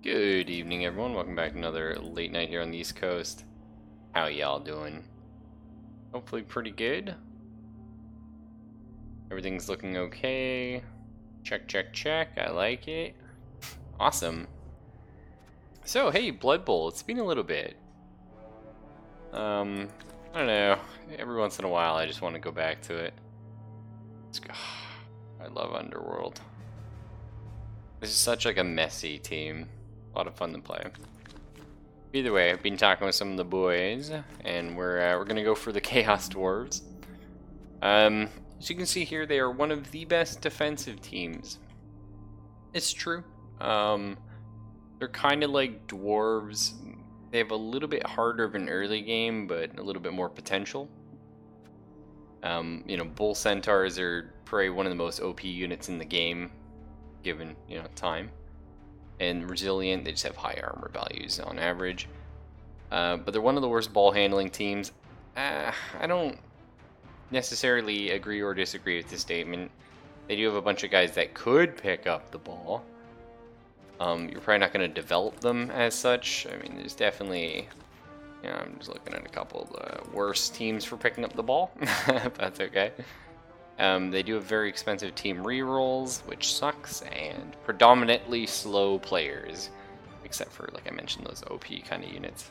Good evening, everyone. Welcome back to another late night here on the East Coast. How y'all doing? Hopefully pretty good. Everything's looking okay. Check, check, check. I like it. Awesome. So, hey, Blood Bowl. It's been a little bit. I don't know. Every once in a while, I just want to go back to it. I love Underworld. This is such like a messy team. A lot of fun to play. Either way, I've been talking with some of the boys, and we're gonna go for the Chaos Dwarves. As you can see here, they are one of the best defensive teams. It's true. They're kind of like dwarves. They have a little bit harder of an early game, but a little bit more potential. Bull Centaurs are probably one of the most OP units in the game, given time. And resilient, they just have high armor values on average. But they're one of the worst ball handling teams. I don't necessarily agree or disagree with this statement. They do have a bunch of guys that could pick up the ball. You're probably not going to develop them as such. I mean, there's definitely, I'm just looking at a couple of the worst teams for picking up the ball. That's okay. They do have very expensive team rerolls, which sucks, and predominantly slow players, except for, like I mentioned, those OP kind of units.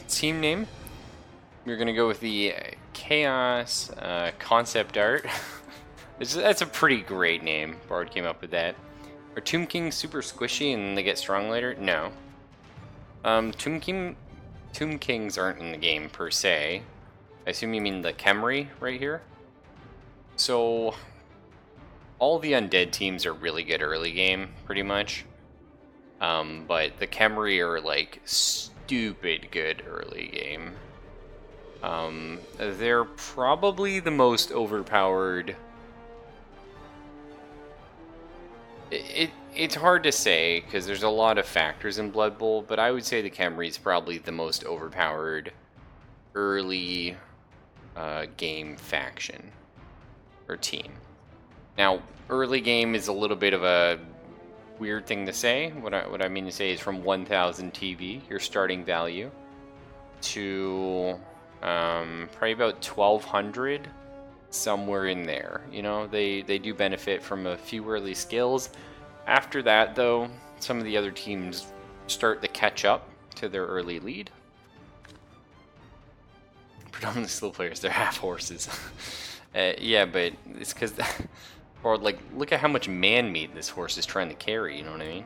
Team name, we're going to go with the Chaos Concept Art. That's a pretty great name. Bard came up with that. Are Tomb Kings super squishy and they get strong later? No. Tomb Kings aren't in the game per se. I assume you mean the Khemri right here. So, all the undead teams are really good early game, pretty much. But the Khemri are like stupid good early game. They're probably the most overpowered. It's hard to say because there's a lot of factors in Blood Bowl, but I would say the Khemri is probably the most overpowered early game faction or team. Now, early game is a little bit of a weird thing to say. What I mean to say is from 1000 TV, your starting value, to probably about 1200, somewhere in there. They do benefit from a few early skills. After that, though, some of the other teams start to catch up to their early lead. Predominantly slow players, they're half horses. Yeah, but it's because, or like, look at how much man meat this horse is trying to carry, you know what I mean?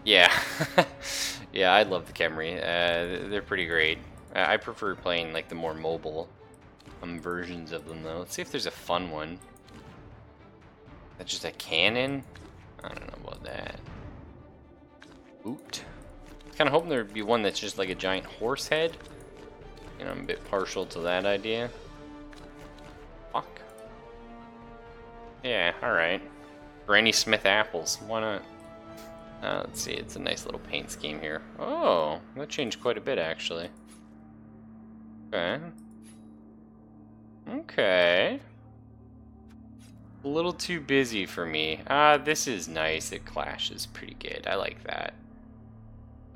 Yeah. Yeah, I love the Khemri. They're pretty great. I prefer playing like the more mobile versions of them though. Let's see if there's a fun one. That's just a cannon? I don't know about that. Oot. Kind of hoping there'd be one that's just like a giant horse head. I'm a bit partial to that idea. Fuck. Yeah, alright. Granny Smith apples. Why not? Let's see, it's a nice little paint scheme here. Oh, that changed quite a bit actually. Okay. Okay. A little too busy for me. This is nice. It clashes pretty good. I like that.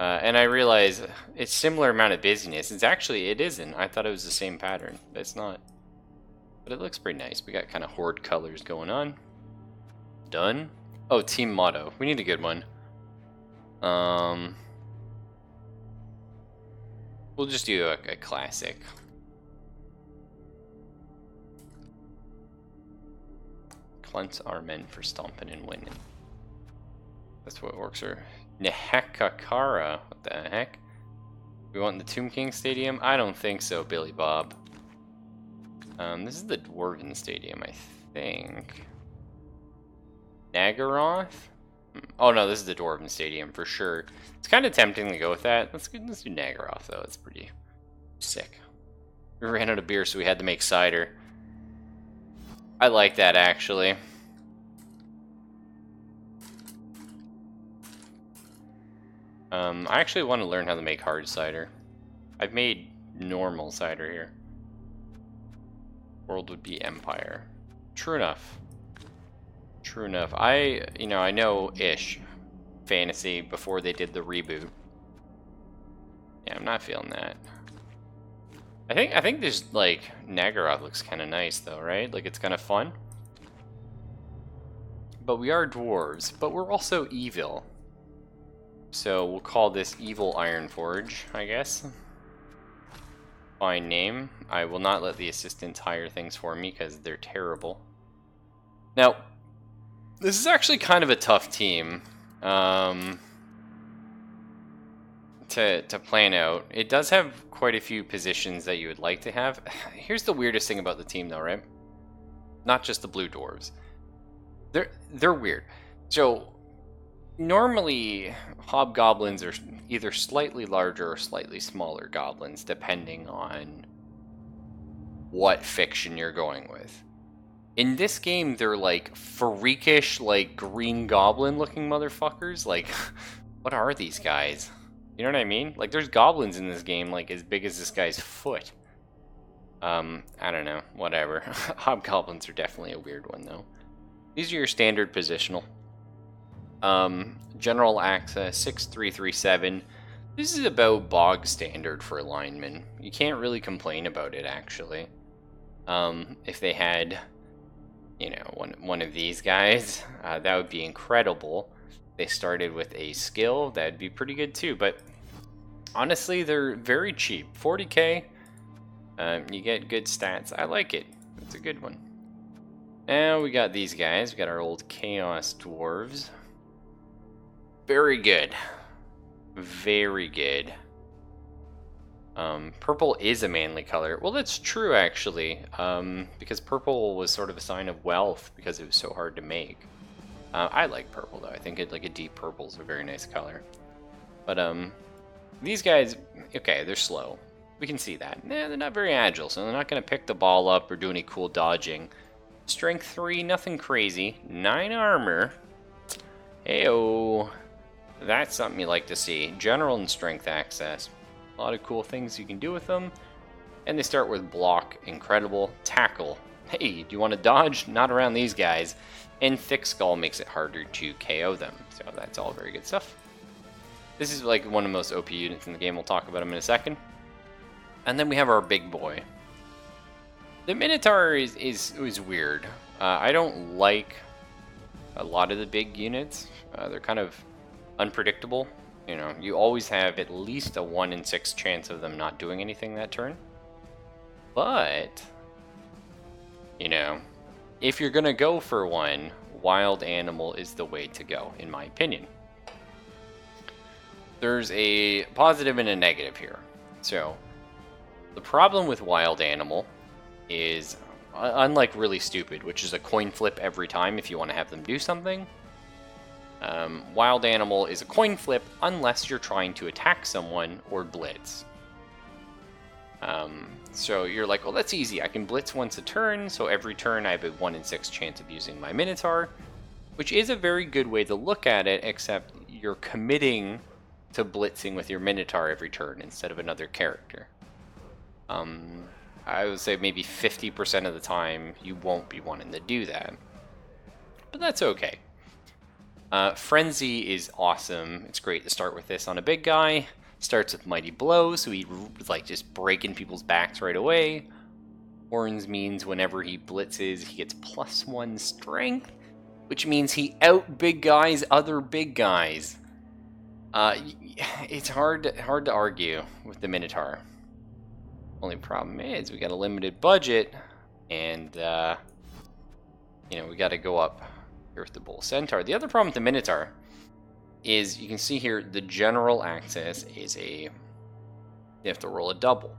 And I realize it's similar amount of busyness. It isn't. I thought it was the same pattern, but it's not. But it looks pretty nice. We got kind of horde colors going on. Done. Oh, team motto. We need a good one. We'll just do a classic. Cleanse our men for stomping and winning. That's what works for. Nehekakara. What the heck? We want the Tomb King Stadium? I don't think so, Billy Bob. This is the Dwarven Stadium, I think. Nagaroth? Oh no, this is the Dwarven Stadium for sure. It's kind of tempting to go with that. Let's do Nagaroth though. It's pretty sick. We ran out of beer, so we had to make cider. I like that actually. I actually want to learn how to make hard cider. I've made normal cider here. World would be Empire. True enough. True enough. I know-ish fantasy before they did the reboot. Yeah, I'm not feeling that. I think this, like, Naggaroth looks kind of nice, though, right? Like, it's kind of fun. But we are dwarves, but we're also evil. So we'll call this Evil Ironforge, I guess. Fine name. I will not let the assistants hire things for me because they're terrible. Now, this is actually kind of a tough team to plan out. It does have quite a few positions that you would like to have. Here's the weirdest thing about the team, though, right? Not just the blue dwarves. They're weird. So normally hobgoblins are either slightly larger or slightly smaller goblins, depending on what fiction you're going with. In this game, they're like freakish, like green goblin looking motherfuckers. Like, what are these guys? You know what I mean? Like, there's goblins in this game like as big as this guy's foot. I don't know, whatever. Hobgoblins are definitely a weird one, though. These are your standard positional. General access 6337. This is about bog standard for linemen. You can't really complain about it, actually. If they had, you know, one of these guys, that would be incredible. They started with a skill, that'd be pretty good too. But honestly, they're very cheap. 40k. You get good stats. I like it. It's a good one. Now we got these guys. We got our old Chaos Dwarves. Very good. Very good. Purple is a manly color. Well, that's true, actually. Because purple was sort of a sign of wealth because it was so hard to make. I like purple, though. I think like a deep purple is a very nice color. But these guys, okay, they're slow. We can see that. They're not very agile, so they're not going to pick the ball up or do any cool dodging. Strength 3, nothing crazy. 9 armor. Heyo. That's something you like to see. General and strength access. A lot of cool things you can do with them. And they start with block. Incredible. Tackle. Hey, do you want to dodge? Not around these guys. And thick skull makes it harder to KO them. So that's all very good stuff. This is like one of the most OP units in the game. We'll talk about them in a second. And then we have our big boy. The Minotaur is weird. I don't like a lot of the big units. They're kind of unpredictable. You know, you always have at least a 1 in 6 chance of them not doing anything that turn. But, you know, if you're gonna go for one, wild animal is the way to go, in my opinion. There's a positive and a negative here. So, the problem with wild animal is, unlike really stupid, which is a coin flip every time if you want to have them do something, wild animal is a coin flip unless you're trying to attack someone or blitz. So you're like, well, that's easy. I can blitz once a turn, so every turn I have a 1 in 6 chance of using my Minotaur, which is a very good way to look at it, except you're committing to blitzing with your Minotaur every turn instead of another character. I would say maybe 50% of the time you won't be wanting to do that. But that's okay. Frenzy is awesome. It's great to start with this on a big guy. Starts with Mighty Blow, so he's like just breaking people's backs right away. Horns means whenever he blitzes, he gets +1 strength, which means he out big guys other big guys. It's hard to argue with the Minotaur. Only problem is we got a limited budget, and you know, we got to go up here with the Bull Centaur. The other problem with the Minotaur is you can see here the general access is you have to roll a double.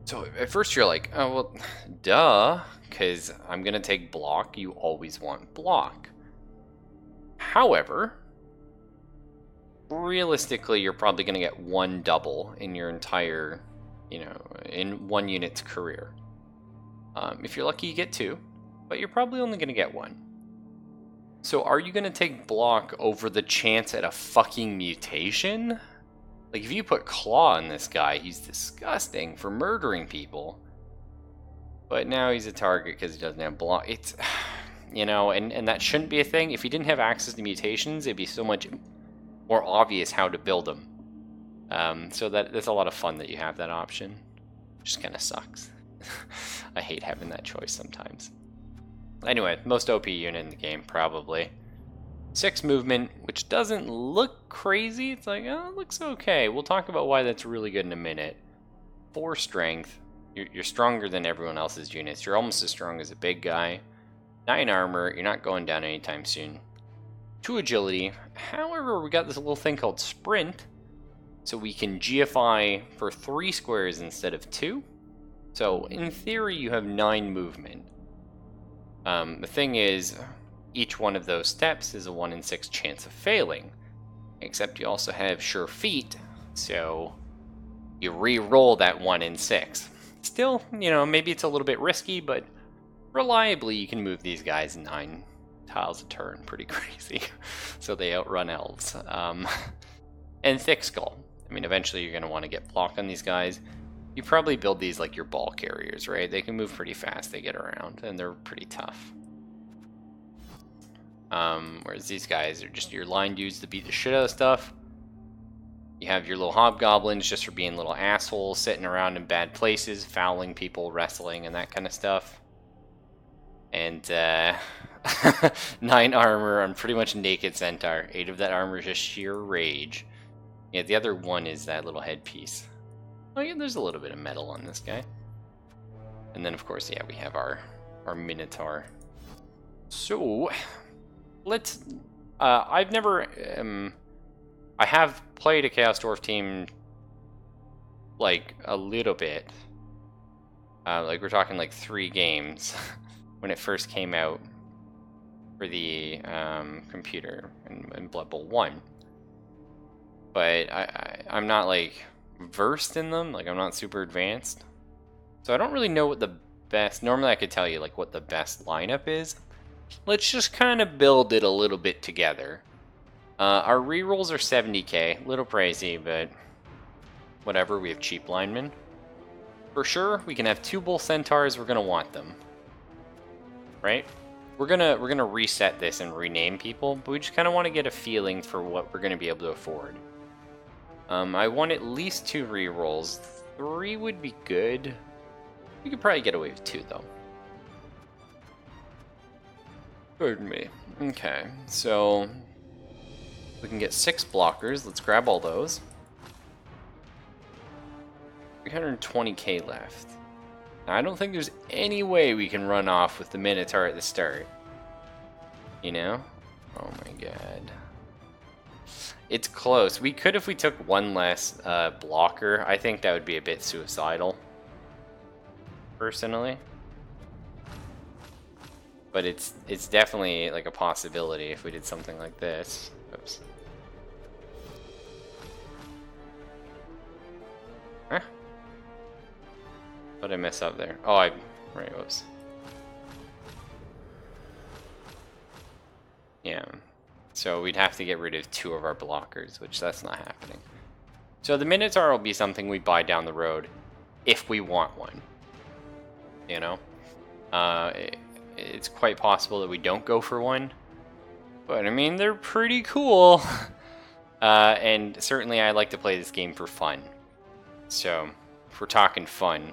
So at first you're like, oh well, duh, because I'm gonna take block. You always want block. However, realistically, you're probably gonna get 1 double in your entire, you know, in 1 unit's career. If you're lucky, you get 2, but you're probably only going to get 1. So are you going to take block over the chance at a fucking mutation? Like, if you put claw on this guy, he's disgusting for murdering people. But now he's a target because he doesn't have block. you know, and that shouldn't be a thing. If you didn't have access to mutations, it'd be so much more obvious how to build them. So that's a lot of fun that you have that option. Just kind of sucks. I hate having that choice sometimes. Anyway, most OP unit in the game, probably. 6 movement, which doesn't look crazy. It's like, oh, it looks okay. We'll talk about why that's really good in a minute. 4 strength. You're stronger than everyone else's units. You're almost as strong as a big guy. 9 armor. You're not going down anytime soon. 2 agility. However, we got this little thing called sprint. So we can GFI for 3 squares instead of 2. So in theory, you have 9 movement. The thing is, each one of those steps is a 1 in 6 chance of failing. Except you also have sure feet, so you re-roll that 1 in 6. Still, you know, maybe it's a little bit risky, but reliably you can move these guys 9 tiles a turn. Pretty crazy. So they outrun elves. And thick skull. I mean, eventually you're going to want to get block on these guys. You probably build these like your ball carriers, right? They can move pretty fast, they get around, and they're pretty tough. Whereas these guys are just your line dudes to beat the shit out of stuff. You have your little hobgoblins just for being little assholes, sitting around in bad places, fouling people, wrestling, and that kind of stuff. And 9 armor on pretty much naked centaur. 8 of that armor is just sheer rage. Yeah, the other one is that little headpiece. Oh yeah, there's a little bit of metal on this guy. And then of course, yeah, we have our Minotaur. So, let's... I've never... I have played a Chaos Dwarf team, like, a little bit. Like, we're talking like 3 games when it first came out for the computer in Blood Bowl 1. But I'm not, like, versed in them. Like, I'm not super advanced. So I don't really know what the best... Normally I could tell you, like, what the best lineup is. Let's just kind of build it a little bit together. Our rerolls are 70k. A little pricey, but whatever. We have cheap linemen. For sure, we can have 2 bull centaurs. We're going to want them. Right? We're gonna reset this and rename people, but we just kind of want to get a feeling for what we're going to be able to afford. I want at least 2 rerolls. 3 would be good. We could probably get away with 2, though. Pardon me. Okay, so we can get 6 blockers. Let's grab all those. 320k left. Now, I don't think there's any way we can run off with the Minotaur at the start. You know? Oh my god. It's close. We could if we took 1 less blocker. I think that would be a bit suicidal. Personally. But it's definitely like a possibility if we did something like this. Oops. Huh? What did I mess up there? Oh, right, whoops. Yeah. So we'd have to get rid of 2 of our blockers, which that's not happening. So the Minotaur will be something we buy down the road if we want one. You know? It's quite possible that we don't go for one. But I mean, they're pretty cool. And certainly I like to play this game for fun. So if we're talking fun,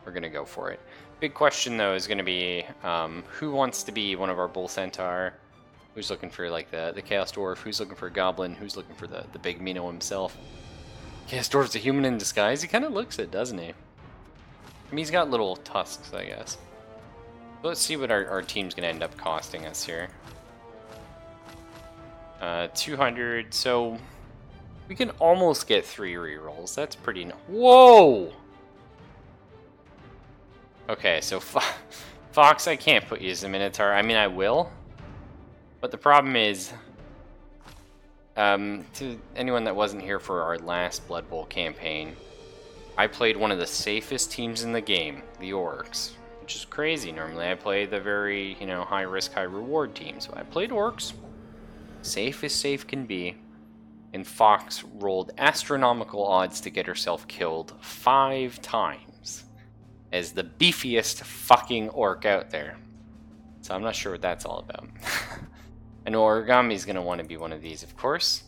we're going to go for it. Big question though is going to be who wants to be one of our Bull Centaur? Who's looking for like the Chaos Dwarf? Who's looking for a Goblin? Who's looking for the big Mino himself? Chaos Dwarf's a human in disguise. He kind of looks it, doesn't he? I mean, he's got little tusks, I guess. So let's see what our team's going to end up costing us here. 200. So we can almost get 3 rerolls. That's pretty... Whoa! Okay, so Fox, I can't put you as a Minotaur. I mean, I will. But the problem is, to anyone that wasn't here for our last Blood Bowl campaign, I played one of the safest teams in the game, the Orcs, which is crazy. Normally I play the very, you know, high risk, high reward teams, but I played Orcs, safe as safe can be, and Fox rolled astronomical odds to get herself killed 5 times as the beefiest fucking orc out there. So I'm not sure what that's all about. I know Origami's going to want to be one of these, of course,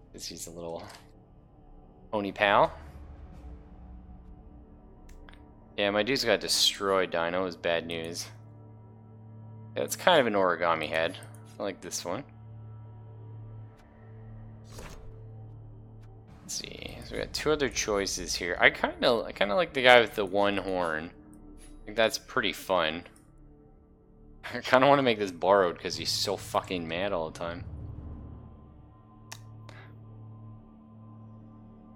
because he's a little pony pal. Yeah, my dude's got destroyed. Dino is bad news. Yeah, it's kind of an origami head. I like this one. Let's see. So we got two other choices here. I kind of like the guy with the one horn. I think that's pretty fun. I kind of want to make this borrowed because he's so fucking mad all the time.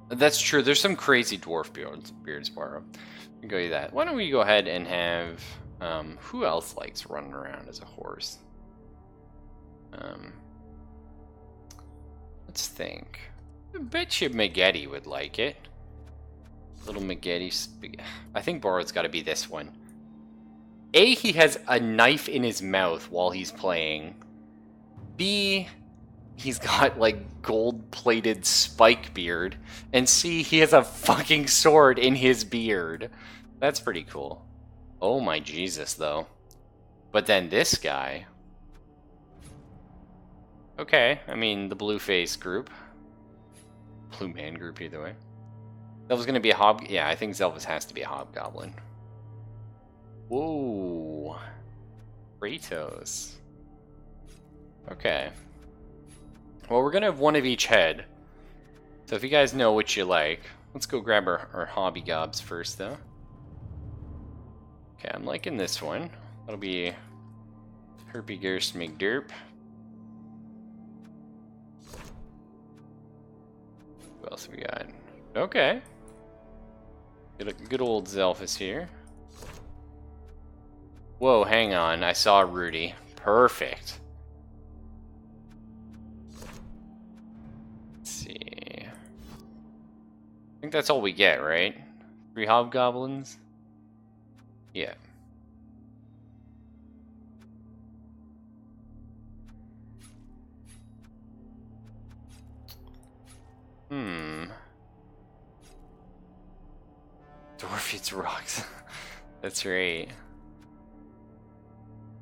That's true. There's some crazy dwarf beards borrowed. We go with that. Why don't we go ahead and have who else likes running around as a horse? Let's think. I bet you Maggette would like it. Little Maggette. I think borrowed's got to be this one. A, he has a knife in his mouth while he's playing. B, he's got like gold-plated spike beard. And C, he has a fucking sword in his beard. That's pretty cool. Oh my Jesus, though. But then this guy. Okay, I mean, the blue face group. Blue man group, either way. Zelva's gonna be a yeah, I think Zelva's has to be a hobgoblin. Whoa. Kratos. Okay. Well, we're gonna have one of each head. So if you guys know what you like, let's go grab our hobby gobs first, though. Okay, I'm liking this one. That'll be Herpy Gerst McDerp. What else we got? Okay. Good old Zelphus here. Whoa, hang on. I saw Rudy. Perfect. Let's see. I think that's all we get, right? 3 hobgoblins? Yeah. Dwarf eats rocks. That's right.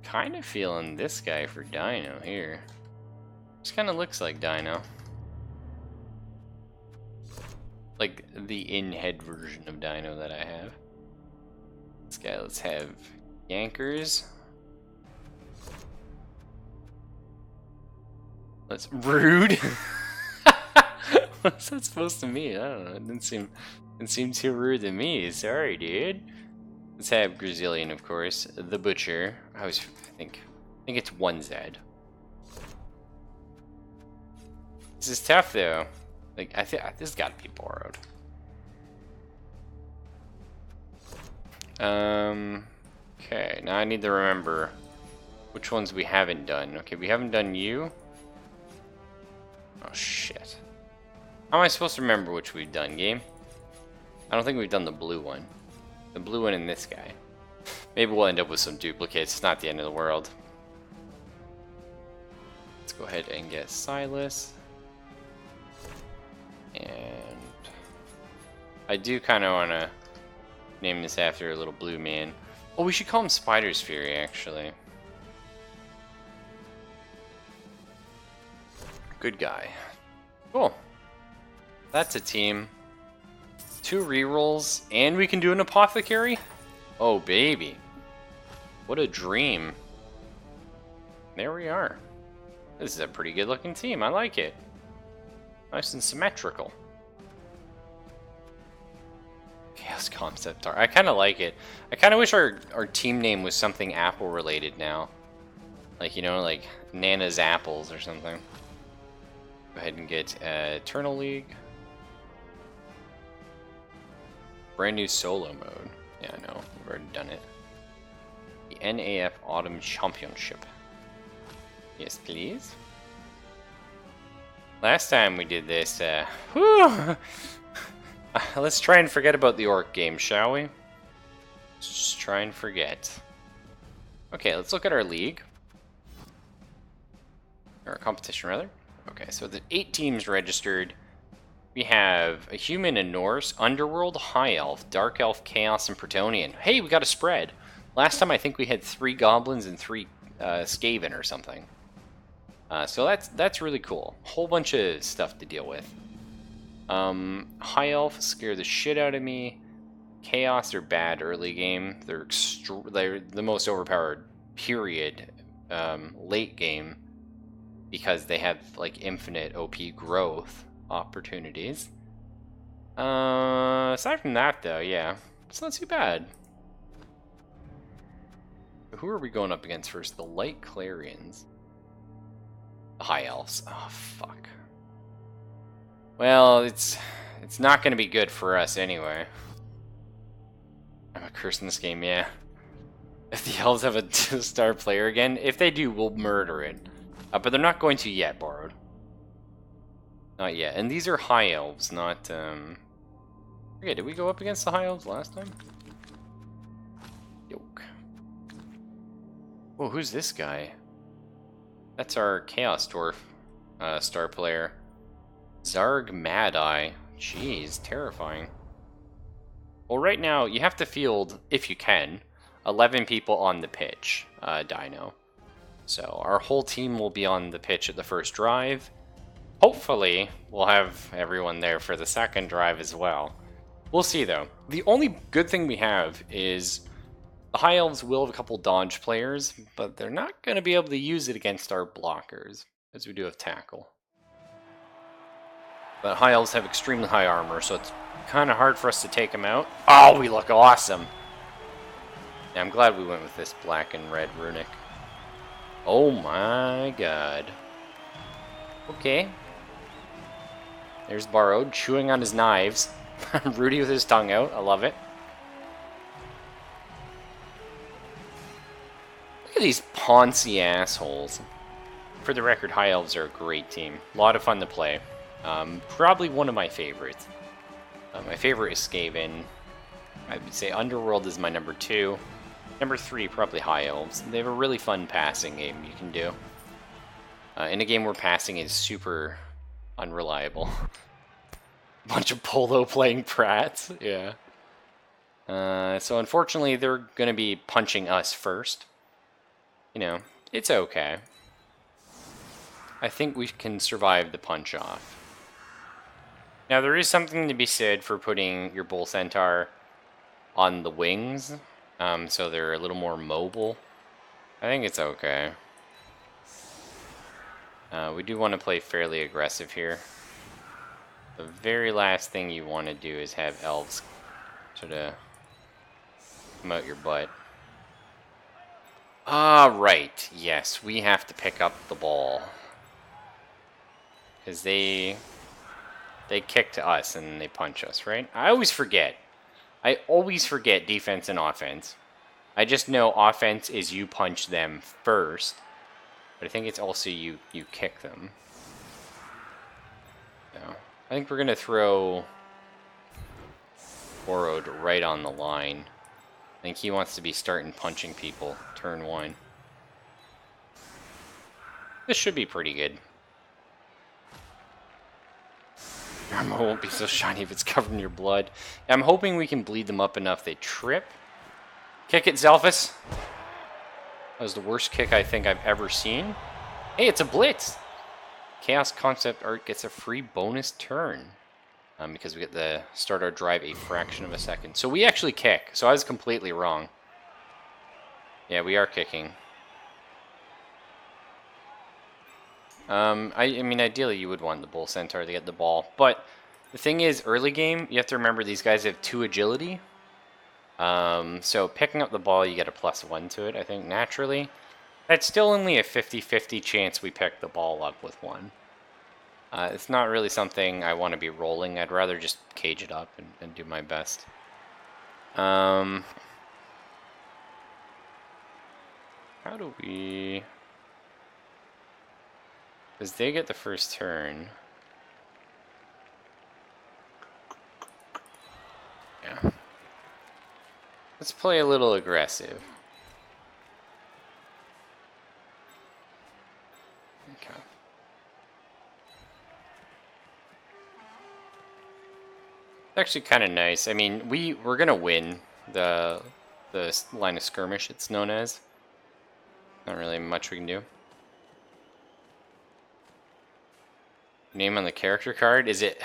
Kind of feeling this guy for Dino here. Just kind of looks like Dino. Like the in-head version of Dino that I have. This guy, let's have Yankers. That's rude. What's that supposed to mean? I don't know. It didn't seem too rude to me. Sorry, dude. Let's have Grazillion, of course. The Butcher. I think it's 1Z. This is tough though. Like this has got to be borrowed. Okay, now I need to remember which ones we haven't done. Okay, we haven't done you. Oh shit. How am I supposed to remember which we've done, game? I don't think we've done the blue one. The blue one and this guy. Maybe we'll end up with some duplicates. It's not the end of the world. Let's go ahead and get Silas. And I do kind of want to name this after a little blue man. Oh, we should call him Spider's Fury, actually. Good guy. Cool. That's a team. 2 rerolls, and we can do an apothecary? Oh, baby. What a dream. There we are. This is a pretty good looking team. I like it. Nice and symmetrical. Chaos concept art. I kind of like it. I kind of wish our team name was something Apple related now. Like, you know, like Nana's Apples or something. Go ahead and get Eternal League. Brand new solo mode. Yeah, I know. We've already done it. The NAF Autumn Championship. Yes, please. Last time we did this, let's try and forget about the orc game, shall we? Let's just try and forget. Okay, let's look at our league. Or our competition, rather. Okay, so there's 8 teams registered. We have a human, a Norse, Underworld, High Elf, Dark Elf, Chaos, and Protonian. Hey, we got a spread. Last time I think we had 3 goblins and 3 Skaven or something. So that's really cool. Whole bunch of stuff to deal with. High Elf scare the shit out of me. Chaos are bad early game. They're the most overpowered, period, late game, because they have like infinite OP growth opportunities. Aside from that, though, yeah, it's not too bad. Who are we going up against first? The Light Clarions. The High Elves. Oh, fuck. Well, it's not going to be good for us anyway. I'm a curse in this game, yeah. If the Elves have a 2-star player again, if they do, we'll murder it. But they're not going to yet, Borrowed. Not yet. And these are High Elves, not, Okay, did we go up against the High Elves last time? Yoke. Whoa, who's this guy? That's our Chaos Dwarf star player. Zarg Mad-Eye. Jeez, terrifying. Well, right now, you have to field, if you can, 11 people on the pitch, Dino. So, our whole team will be on the pitch at the first drive. Hopefully, we'll have everyone there for the second drive as well. We'll see, though. The only good thing we have is the High Elves will have a couple dodge players, but they're not going to be able to use it against our blockers, as we do have tackle. But High Elves have extremely high armor, so it's kind of hard for us to take them out. Oh, we look awesome! Yeah, I'm glad we went with this black and red runic. Oh my god. Okay. There's Borrowed, chewing on his knives. Rudy with his tongue out. I love it. Look at these poncy assholes. For the record, High Elves are a great team. A lot of fun to play. Probably one of my favorites. My favorite is Skaven. I would say Underworld is my number 2. Number 3, probably High Elves. They have a really fun passing game you can do. In a game where passing is super unreliable. Bunch of polo playing prats, yeah. So unfortunately, they're going to be punching us first. You know, it's okay. I think we can survive the punch off. Now, there is something to be said for putting your Bull Centaur on the wings, so they're a little more mobile. I think it's okay. We do want to play fairly aggressive here. The very last thing you want to do is have elves sort of come out your butt. Ah, right. Yes, we have to pick up the ball. Because they kick to us and they punch us, right? I always forget. I always forget defense and offense. I just know offense is you punch them first. But I think it's also you kick them. So, I think we're going to throw Borrowed right on the line. I think he wants to be starting punching people turn 1. This should be pretty good. Your armor won't be so shiny if it's covered in your blood. I'm hoping we can bleed them up enough they trip. Kick it, Zelphus. That was the worst kick I think I've ever seen. Hey, it's a blitz! Chaos Concept Art gets a free bonus turn. Because we get to start our drive a fraction of a second. So we actually kick. So I was completely wrong. Yeah, we are kicking. I mean, ideally you would want the Bull Centaur to get the ball. But the thing is, early game, you have to remember these guys have 2 agility. So picking up the ball, you get a +1 to it, I think, naturally. That's still only a 50-50 chance we pick the ball up with 1. It's not really something I want to be rolling. I'd rather just cage it up and do my best. How do we... Because they get the first turn. Yeah. Let's play a little aggressive. Okay. It's actually kind of nice. I mean, we're gonna win the line of skirmish, it's known as. Not really much we can do. Name on the character card? Is it...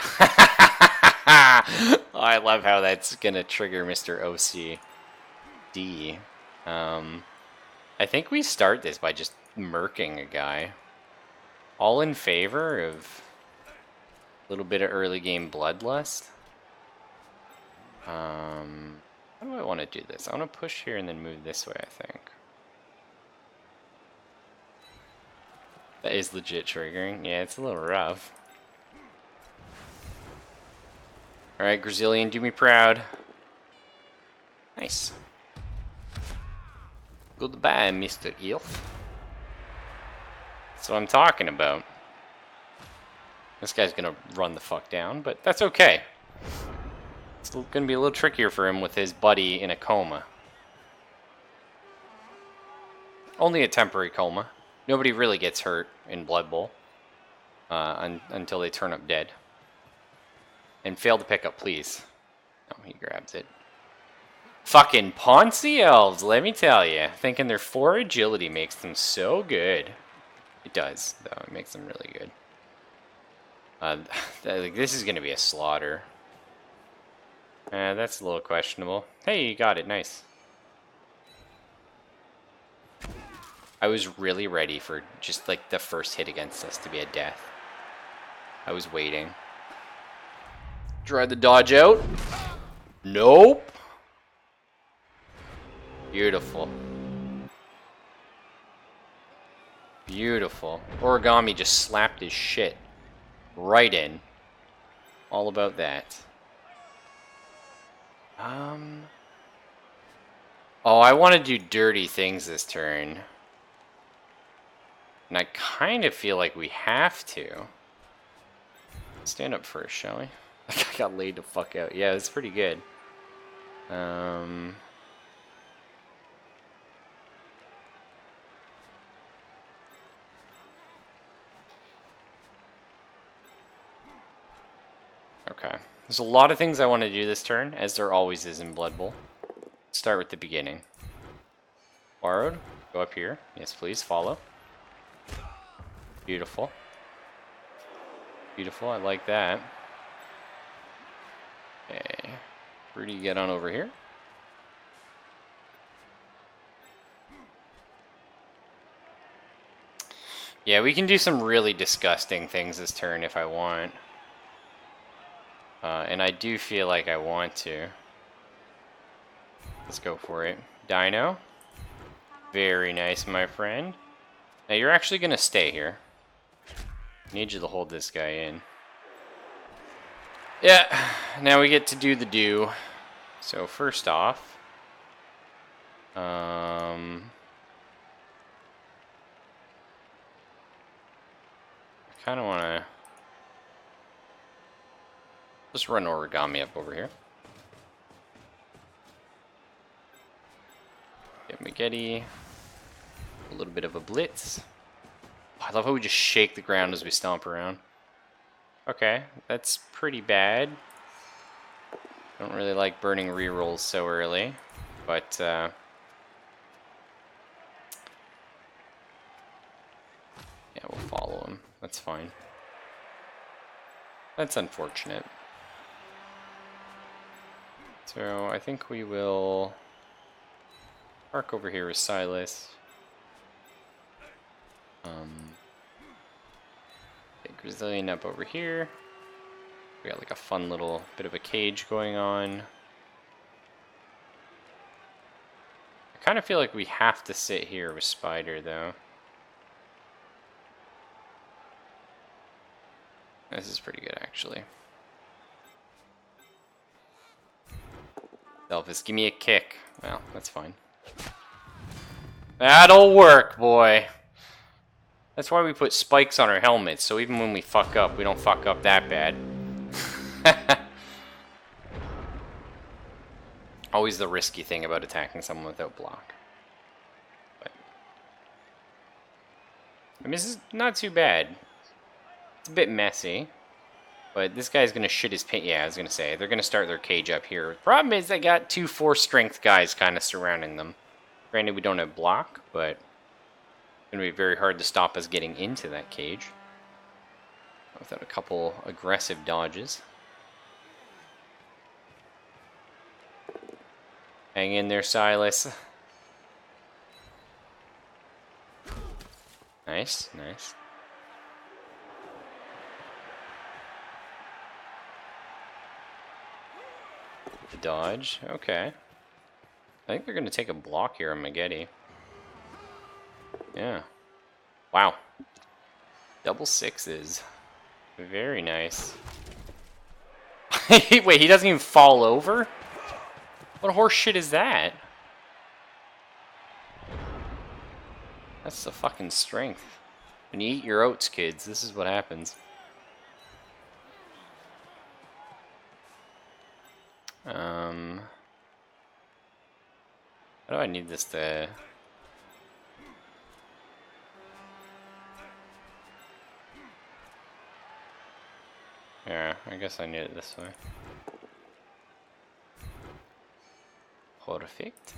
Oh, I love how that's gonna trigger Mr. OCD. I think we start this by just murking a guy. All in favor of a little bit of early game bloodlust. How do I want to do this? I want to push here and then move this way, I think. That is legit triggering. Yeah, it's a little rough. Alright, Brazilian, do me proud. Nice. Goodbye, Mr. Elf. That's what I'm talking about. This guy's gonna run the fuck down, but that's okay. It's gonna be a little trickier for him with his buddy in a coma. Only a temporary coma. Nobody really gets hurt in Blood Bowl until they turn up dead. And fail to pick up, please. Oh, he grabs it. Fucking Ponzi elves, let me tell you. Thinking their 4 agility makes them so good. It does, though. It makes them really good. This is going to be a slaughter. That's a little questionable. Hey, you got it. Nice. I was really ready for just like the first hit against us to be a death. I was waiting. Try the dodge out. Nope. Beautiful. Beautiful. Origami just slapped his shit right in. All about that. Oh, I want to do dirty things this turn. And I kind of feel like we have to. Stand up first, shall we? I got laid the fuck out. Yeah, it's pretty good. Okay. There's a lot of things I want to do this turn, as there always is in Blood Bowl. Start with the beginning. Borrowed. Go up here. Yes, please. Follow. Beautiful. Beautiful. I like that. Okay. Rudy, get on over here. Yeah, we can do some really disgusting things this turn if I want. And I do feel like I want to. Let's go for it. Dino. Very nice, my friend. Now, you're actually going to stay here. I need you to hold this guy in. Yeah, now we get to do the do. So, first off... I kind of want to... Just run Origami up over here. Get Magetti. A little bit of a blitz. Oh, I love how we just shake the ground as we stomp around. Okay, that's pretty bad. Don't really like burning rerolls so early, but yeah, we'll follow him. That's fine. That's unfortunate. So I think we will park over here with Silas. Get Brazilian up over here. We got like a fun little bit of a cage going on. I kind of feel like we have to sit here with Spider though. This is pretty good actually. Elvis, give me a kick. Well, that's fine. That'll work, boy. That's why we put spikes on our helmets, so even when we fuck up, we don't fuck up that bad. Always the risky thing about attacking someone without block. But, I mean, this is not too bad. It's a bit messy. But this guy's going to shit his pants. Yeah, I was going to say, they're going to start their cage up here. Problem is, they got 2 4 strength guys kind of surrounding them. Granted, we don't have block, but going to be very hard to stop us getting into that cage without a couple aggressive dodges. Hang in there, Silas. Nice, nice. The dodge, okay. I think they're going to take a block here on Maggette. Yeah. Wow. Double sixes. Very nice. Wait, he doesn't even fall over? What horse shit is that? That's the fucking strength. When you eat your oats, kids, this is what happens. How do I need this to... Yeah, I guess I need it this way. Perfect.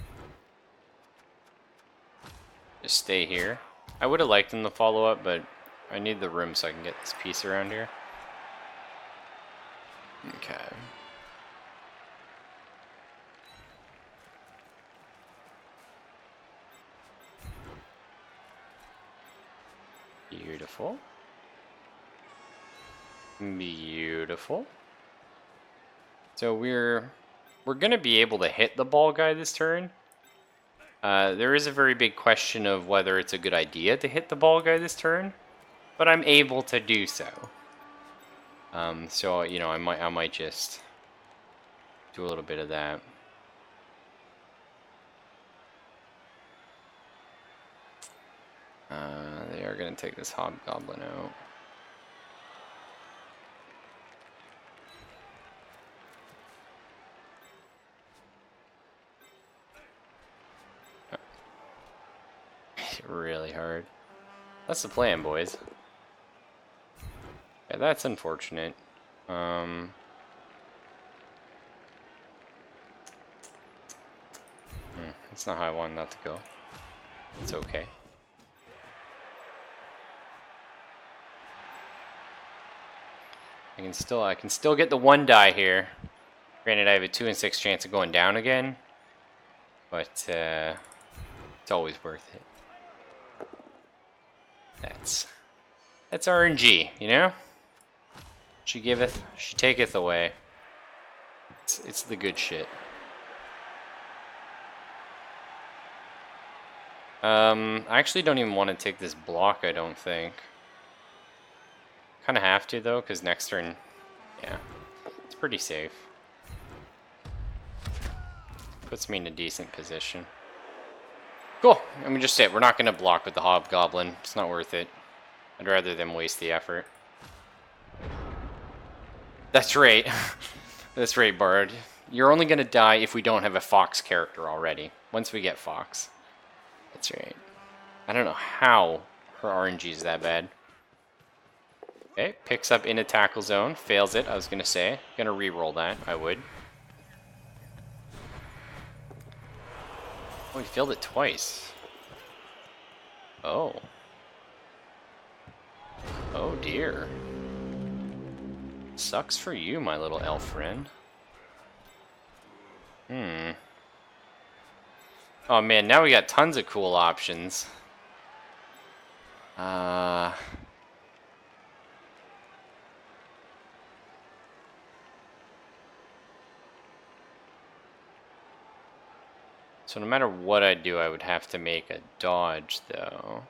Just stay here. I would have liked him to follow up, but I need the room so I can get this piece around here. Okay. Beautiful. Beautiful. So we're gonna be able to hit the ball guy this turn. There is a very big question of whether it's a good idea to hit the ball guy this turn, but I'm able to do so. So you know, I might just do a little bit of that. They are gonna take this hobgoblin out. Really hard. That's the plan, boys. Yeah, that's unfortunate. That's not how I wanted that to go. It's okay. I can still get the 1 die here. Granted, I have a 2 in 6 chance of going down again, but it's always worth it. That's RNG, you know? She giveth, she taketh away. It's the good shit. I actually don't even want to take this block, I don't think. Kind of have to, though, because next turn, yeah, it's pretty safe. Puts me in a decent position. Cool. I mean, just it. We're not going to block with the hobgoblin. It's not worth it. I'd rather them waste the effort. That's right. That's right, Bard. You're only going to die if we don't have a fox character already. Once we get fox. That's right. I don't know how her RNG is that bad. Okay, picks up in a tackle zone. Fails it, I was going to say. Going to re-roll that. I would. Oh, he failed it twice. Oh. Oh dear. Sucks for you, my little elf friend. Oh man, now we got tons of cool options. So no matter what I do, I would have to make a dodge, though.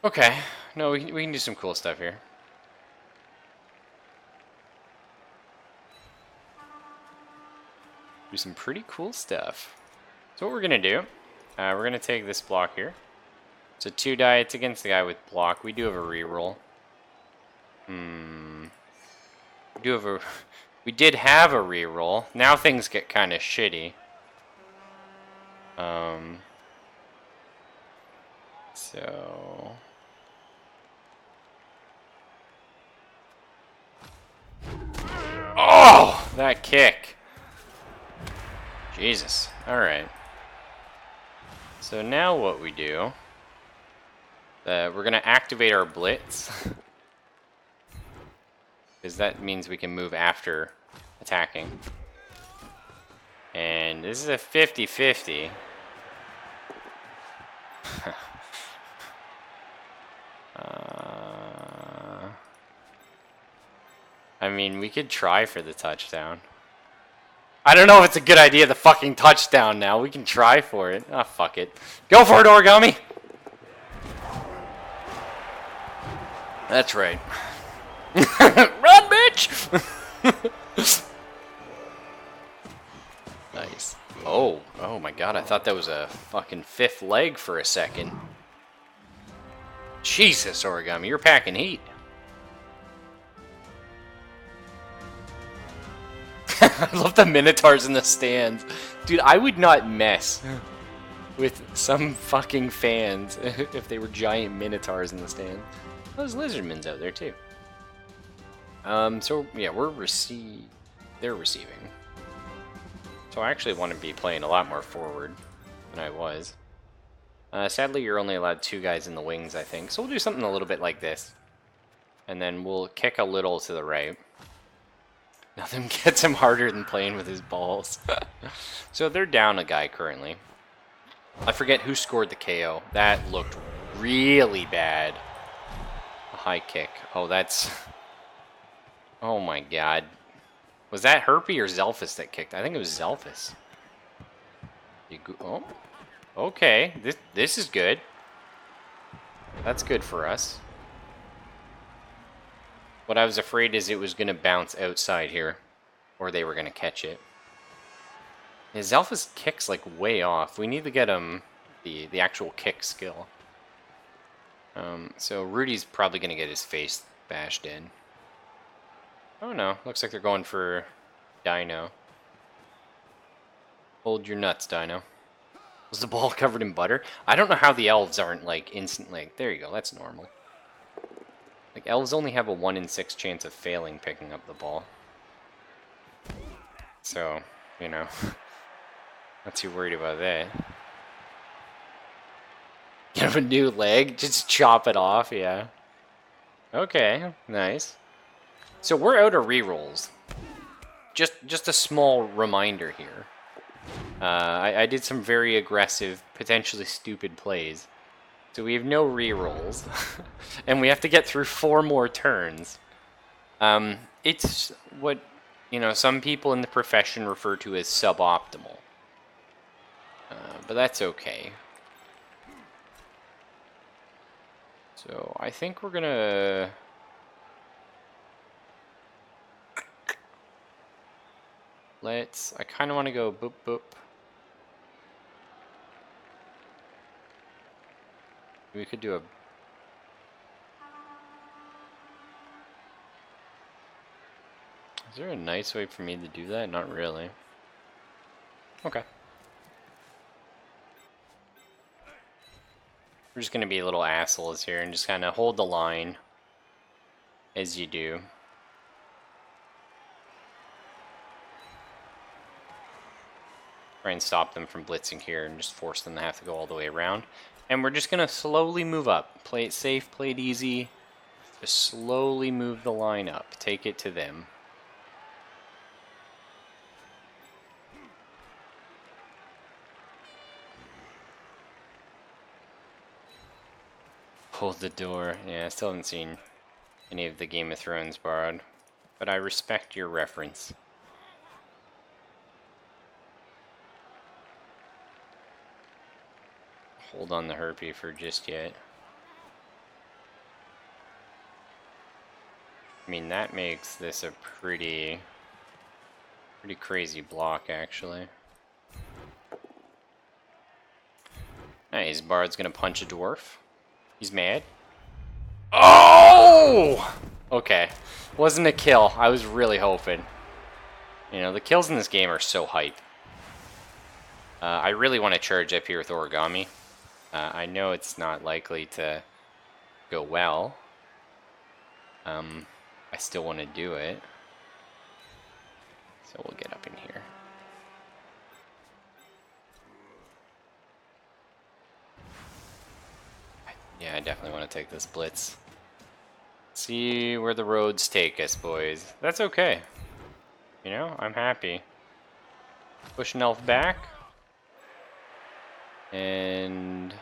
Okay. No, we can do some cool stuff here. Do some pretty cool stuff. So what we're going to do, we're going to take this block here. So 2 die, it's against the guy with block. We do have a reroll. We did have a reroll. Now things get kind of shitty. So... Oh! That kick. Jesus. Alright. So now what we do, we're going to activate our blitz. Because that means we can move after attacking. And this is a 50-50. I mean, we could try for the touchdown. I don't know if it's a good idea, the fucking touchdown now. We can try for it. Ah, fuck it. Go for it, Origami! That's right. Run, bitch! Nice. Oh my god, I thought that was a fucking fifth leg for a second. Jesus, Origami, you're packing heat. I love the Minotaurs in the stands. Dude, I would not mess with some fucking fans if they were giant Minotaurs in the stands. Those Lizardmen's out there too. So yeah, they're receiving. So I actually want to be playing a lot more forward than I was. Sadly, you're only allowed 2 guys in the wings, I think. So we'll do something a little bit like this. And then we'll kick a little to the right. Nothing gets him harder than playing with his balls. So they're down a guy currently. I forget who scored the KO. That looked really bad. A high kick. Oh, that's... Oh my god. Was that Herpy or Zelphus that kicked? I think it was Zelphus. Oh. Okay. This is good. That's good for us. What I was afraid is it was going to bounce outside here. Or they were going to catch it. Yeah, Zelphus kicks like way off. We need to get him the actual kick skill. So Rudy's probably going to get his face bashed in. Oh no, looks like they're going for Dino. Hold your nuts, Dino. Was the ball covered in butter? I don't know how the elves aren't like instantly. There you go, that's normal. Like elves only have a 1 in 6 chance of failing picking up the ball. So, you know, not too worried about that. Get him a new leg, just chop it off, yeah. Okay, nice. So we're out of rerolls. Just a small reminder here. I did some very aggressive, potentially stupid plays. So we have no rerolls. And we have to get through 4 more turns. It's what, you know, some people in the profession refer to as suboptimal. But that's okay. So I think we're gonna... I kind of want to go boop boop. We could do a... Is there a nice way for me to do that? Not really. Okay. We're just going to be little assholes here and just kind of hold the line as you do. Try and stop them from blitzing here and just force them to have to go all the way around. And we're just going to slowly move up. Play it safe, play it easy. Just slowly move the line up. Take it to them. Hold the door. Yeah, I still haven't seen any of the Game of Thrones borrowed. But I respect your reference. Hold on the Herpy for just yet. I mean, that makes this a pretty crazy block, actually. Nice, Bard's gonna punch a dwarf. He's mad. Oh! Okay. Wasn't a kill. I was really hoping. You know, the kills in this game are so hype. I really want to charge up here with Origami. I know it's not likely to go well. I still want to do it. So we'll get up in here. Yeah, I definitely want to take this blitz. See where the roads take us, boys. That's okay. You know, I'm happy. Push an elf back. And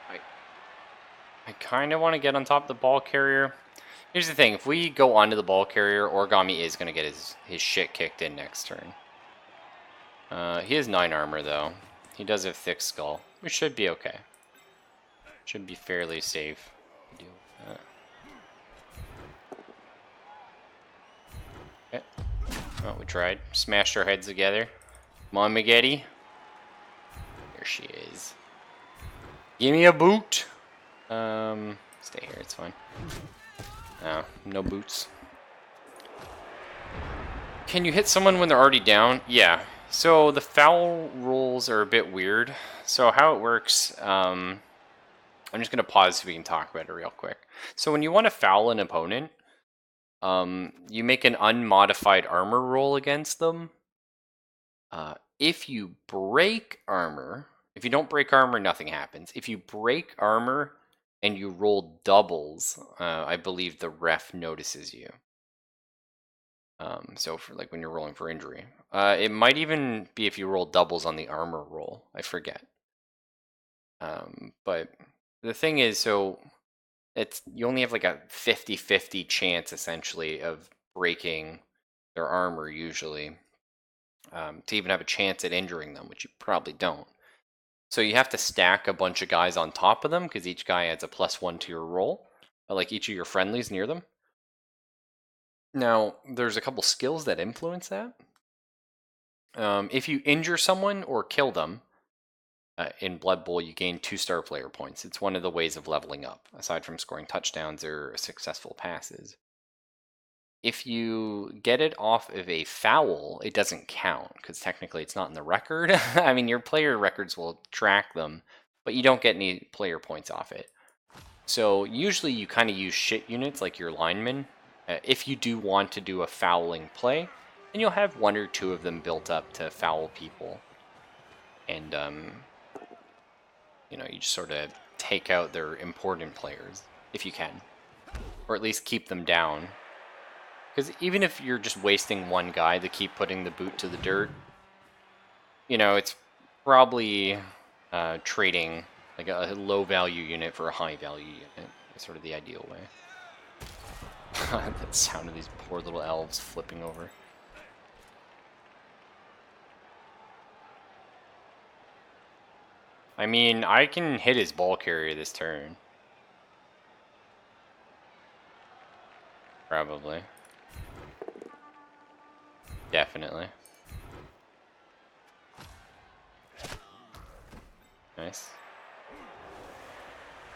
I kind of want to get on top of the ball carrier. Here's the thing, if we go onto the ball carrier, Origami is going to get his shit kicked in next turn. He has 9 armor, though. He does have thick skull. We should be okay. Should be fairly safe. Deal with that. Okay. Oh, we tried. Smashed our heads together. Come on, Magetti. Here she is. Give me a boot. Stay here, it's fine. No, no boots. Can you hit someone when they're already down? Yeah. So the foul rules are a bit weird. So how it works, I'm just going to pause so we can talk about it real quick. So when you want to foul an opponent, you make an unmodified armor roll against them. If you break armor, if you don't break armor, nothing happens. If you break armor and you roll doubles, I believe the ref notices you. So for like when you're rolling for injury, it might even be if you roll doubles on the armor roll. I forget. But the thing is, so you only have like a 50-50 chance essentially of breaking their armor usually, to even have a chance at injuring them, which you probably don't. So you have to stack a bunch of guys on top of them because each guy adds a +1 to your roll, like each of your friendlies near them. Now, there's a couple skills that influence that. If you injure someone or kill them, in Blood Bowl, you gain 2 star player points. It's one of the ways of leveling up, aside from scoring touchdowns or successful passes. If you get it off of a foul, it doesn't count, because technically it's not in the record. I mean, your player records will track them, but you don't get any player points off it. So usually you kind of use shit units like your linemen, if you do want to do a fouling play, and you'll have 1 or 2 of them built up to foul people. And, you know, you just sort of take out their important players, if you can. Or at least keep them down. Because even if you're just wasting 1 guy to keep putting the boot to the dirt, you know, it's probably trading like a low value unit for a high value unit. That's sort of the ideal way. That sound of these poor little elves flipping over. I mean, I can hit his ball carrier this turn. Probably. Definitely. Nice.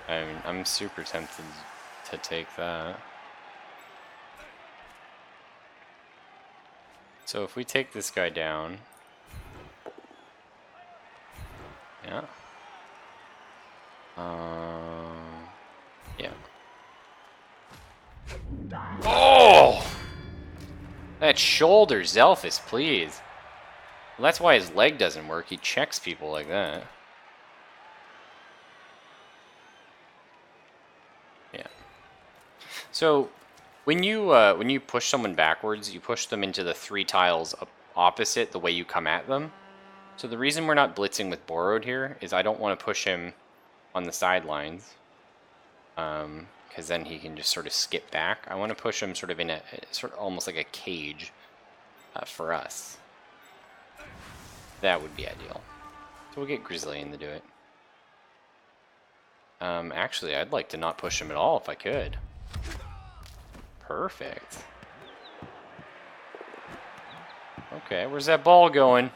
I mean, I'm super tempted to take that. So if we take this guy down... Yeah. Yeah. Oh! That shoulder, Zelphus, please. Well, that's why his leg doesn't work. He checks people like that. Yeah. So when you push someone backwards, you push them into the 3 tiles opposite the way you come at them. So the reason we're not blitzing with Borrowed here is I don't want to push him on the sidelines, because then he can just sort of skip back. I want to push him sort of in a sort of almost like a cage for us. That would be ideal. So we'll get Grizzlyan to do it. Actually, I'd like to not push him at all if I could. Perfect. Okay, where's that ball going?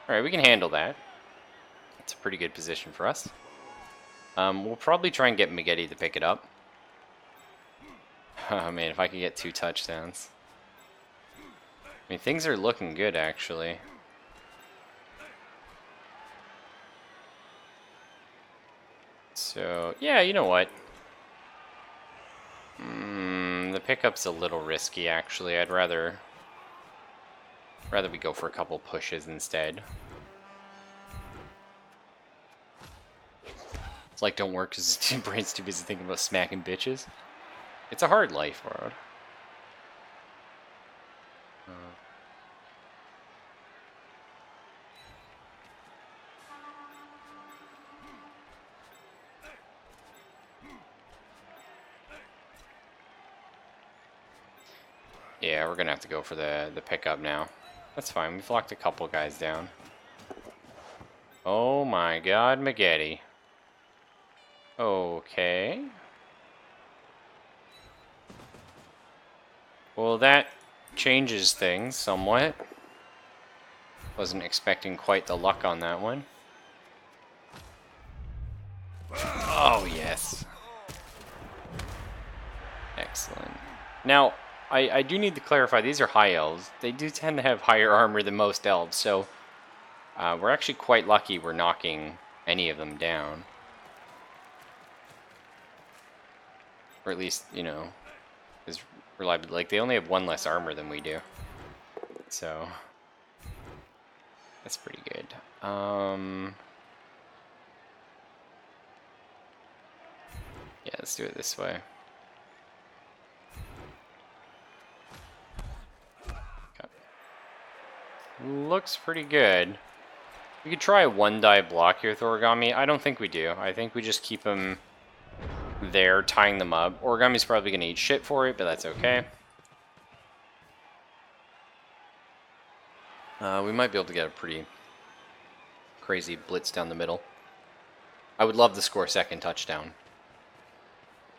Alright, we can handle that. It's a pretty good position for us. We'll probably try and get Magetti to pick it up. Oh man, if I could get 2 touchdowns. I mean, things are looking good, actually. So, yeah, you know what? The pickup's a little risky, actually. I'd rather we go for a couple pushes instead. like don't work because his brain's too busy thinking about smacking bitches. It's a hard life, bro. Yeah, we're gonna have to go for the pickup now. That's fine. We've locked a couple guys down. Oh my God, Magetti. Okay. Well, that changes things somewhat. Wasn't expecting quite the luck on that one. Oh, yes. Excellent. Now, I do need to clarify, these are high elves. They do tend to have higher armor than most elves, so we're actually quite lucky we're knocking any of them down. Or at least, you know, is reliable. Like, they only have one less armor than we do. So, that's pretty good. Yeah, let's do it this way. Looks pretty good. We could try a one-die block here with Origami. I don't think we do. I think we just keep them there, tying them up. Origami's probably going to eat shit for it, but that's okay. We might be able to get a pretty crazy blitz down the middle. I would love to score a second touchdown.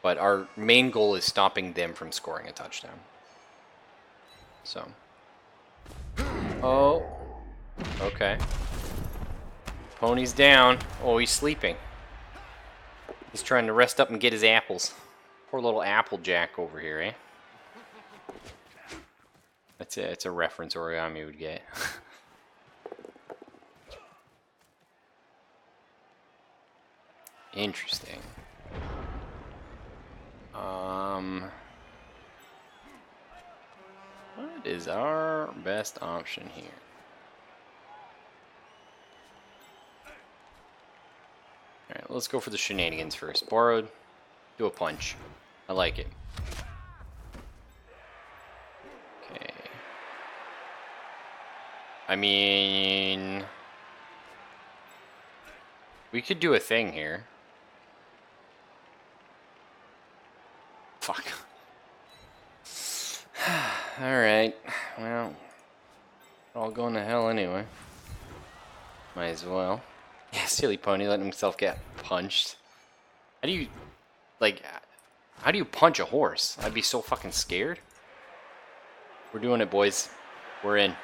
But our main goal is stopping them from scoring a touchdown. So... Oh, okay. Pony's down. Oh, he's sleeping. He's trying to rest up and get his apples. Poor little Applejack over here, eh? That's it. It's a reference Origami would get. Interesting. What is our best option here? Alright, let's go for the shenanigans first. Borrowed. Do a punch. I like it. Okay. I mean... we could do a thing here. Fuck. Alright. Well, we're all going to hell anyway. Might as well. Yeah, silly pony letting himself get punched. How do you... like... how do you punch a horse? I'd be so fucking scared. We're doing it, boys. We're in.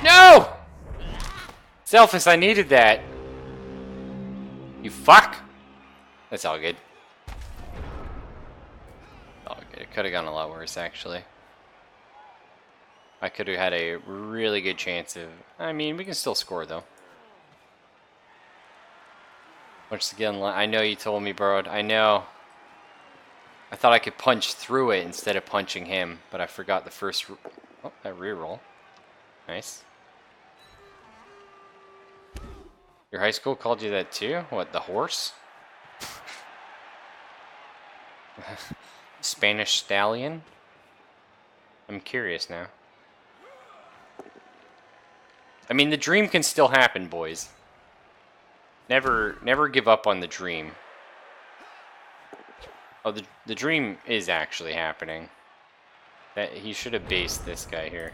No! Selfless, I needed that. You fuck! That's all good. All good. It could have gone a lot worse, actually. I could have had a really good chance of... I mean, we can still score, though. Once again, I know you told me, bro. I know. I thought I could punch through it instead of punching him, but I forgot the first... oh, that reroll. Nice. Your high school called you that too? What, the horse? Spanish stallion? I'm curious now. I mean, the dream can still happen, boys. Never give up on the dream. Oh, the dream is actually happening. That he should have based this guy here.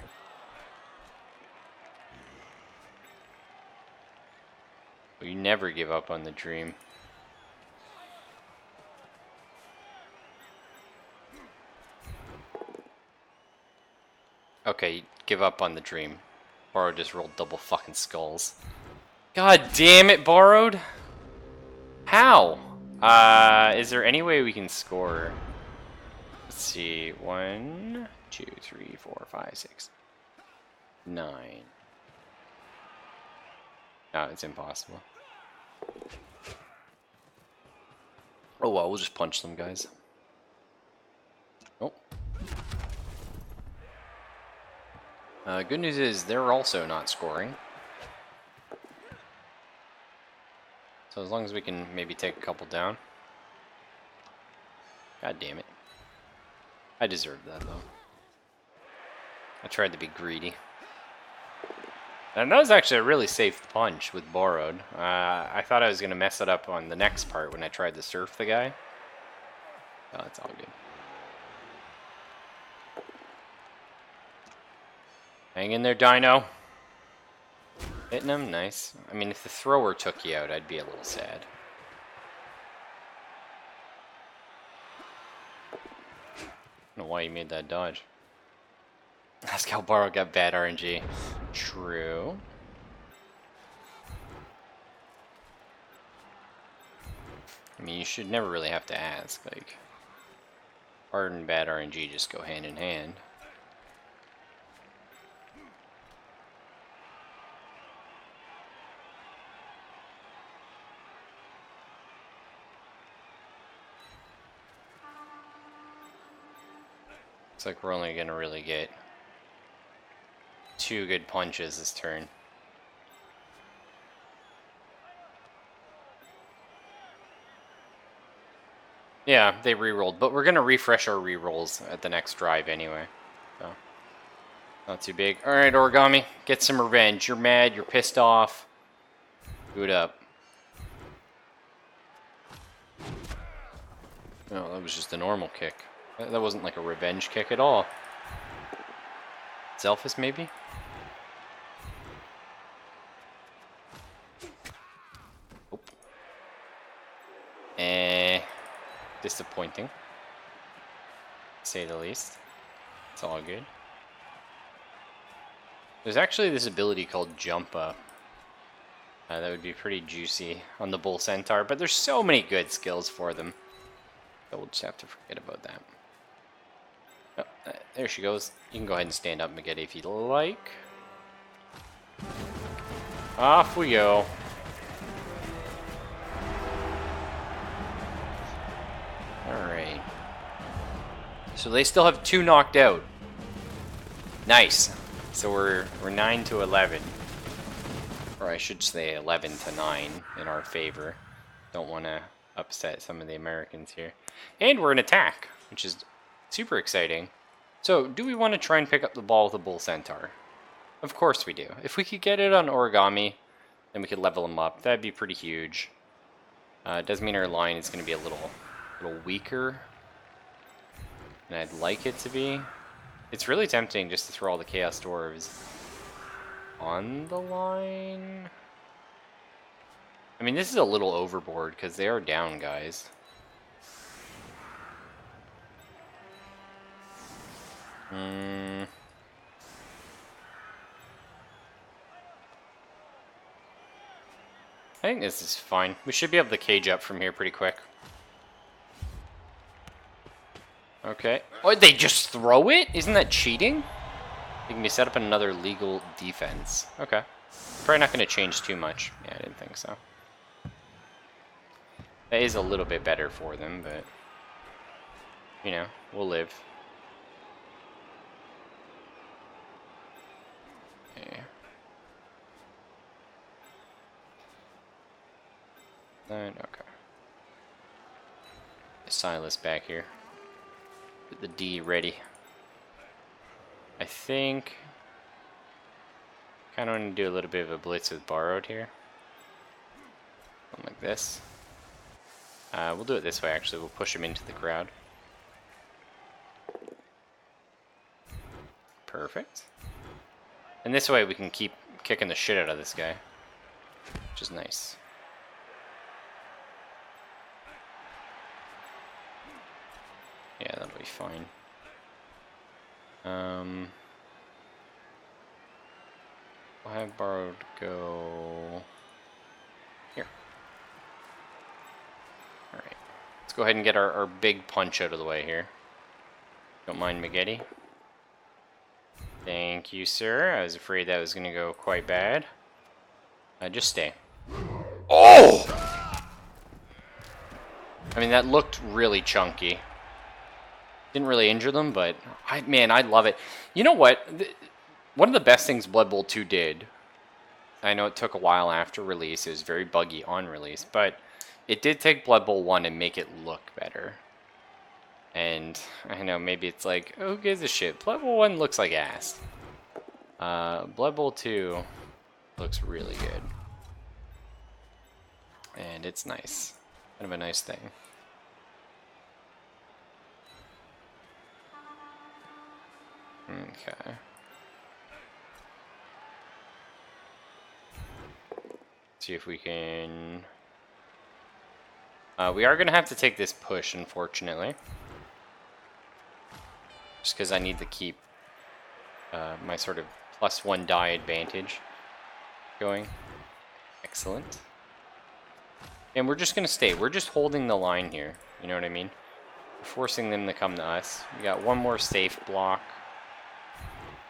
But you never give up on the dream. Okay, give up on the dream. Borrowed just rolled double fucking skulls. God damn it, Borrowed! How? Is there any way we can score? Let's see. 1, 2, 3, 4, 5, 6, 9. No, it's impossible. Oh well, we'll just punch them, guys. Oh. Good news is they're also not scoring. as long as we can maybe take a couple down. God damn it. I deserved that, though. I tried to be greedy. And that was actually a really safe punch with borrowed. I thought I was going to mess it up on the next part when I tried to surf the guy. Oh, it's all good. Hang in there, Dino. Hitting him, nice. I mean, if the thrower took you out, I'd be a little sad. I don't know why you made that dodge. Ask how Borrow got bad RNG. True. I mean, you should never really have to ask. Like, hard and bad RNG just go hand in hand. Looks like we're only gonna really get 2 good punches this turn. Yeah, they re-rolled, but we're gonna refresh our re-rolls at the next drive anyway. So, not too big. Alright, Origami, get some revenge. You're mad, you're pissed off. Boot up. Oh, that was just a normal kick. That wasn't like a revenge kick at all. Zelphus, maybe? Disappointing, to say the least. It's all good. There's actually this ability called Jump Up. That would be pretty juicy on the Bull Centaur, but there's so many good skills for them. So we'll just have to forget about that. Oh, there she goes. You can go ahead and stand up, Magetti, if you'd like. Off we go. Alright. So they still have 2 knocked out. Nice. So we're 9 to 11. Or I should say 11 to 9 in our favor. Don't want to upset some of the Americans here. And we're in attack, which is super exciting. So, do we want to try and pick up the ball with a Bull Centaur? Of course we do. If we could get it on Origami, then we could level him up. That'd be pretty huge. It does mean our line is going to be a little weaker than I'd like it to be. It's really tempting just to throw all the Chaos Dwarves on the line. I mean, this is a little overboard because they are down, guys. I think this is fine. We should be able to cage up from here pretty quick. Okay. Oh, they just throw it? Isn't that cheating? They can be set up another legal defense. Okay. Probably not going to change too much. Yeah, I didn't think so. That is a little bit better for them, but you know, we'll live. Okay. Then, okay. Silas back here. Get the D ready. I think kind of want to do a little bit of a blitz with borrowed here. Something like this. We'll do it this way, actually. We'll push him into the crowd. Perfect. And this way we can keep kicking the shit out of this guy, which is nice. Yeah, that'll be fine. I'll have borrowed go here. Alright. Let's go ahead and get our big punch out of the way here. Don't mind Magetti. Thank you, sir. I was afraid that was going to go quite bad. Just stay. Oh! I mean, that looked really chunky. Didn't really injure them, but man, I love it. You know what? One of the best things Blood Bowl 2 did I know it took a while after release. It was very buggy on release, but it did take Blood Bowl 1 and make it look better. And I know maybe it's like, who gives a shit? Blood Bowl 1 looks like ass. Blood Bowl 2 looks really good. And it's nice. Kind of a nice thing. Okay. See if we can... we are going to have to take this push, unfortunately. Just because I need to keep my sort of +1 die advantage going. Excellent. And we're just going to stay. We're just holding the line here. You know what I mean? We're forcing them to come to us. We got one more safe block.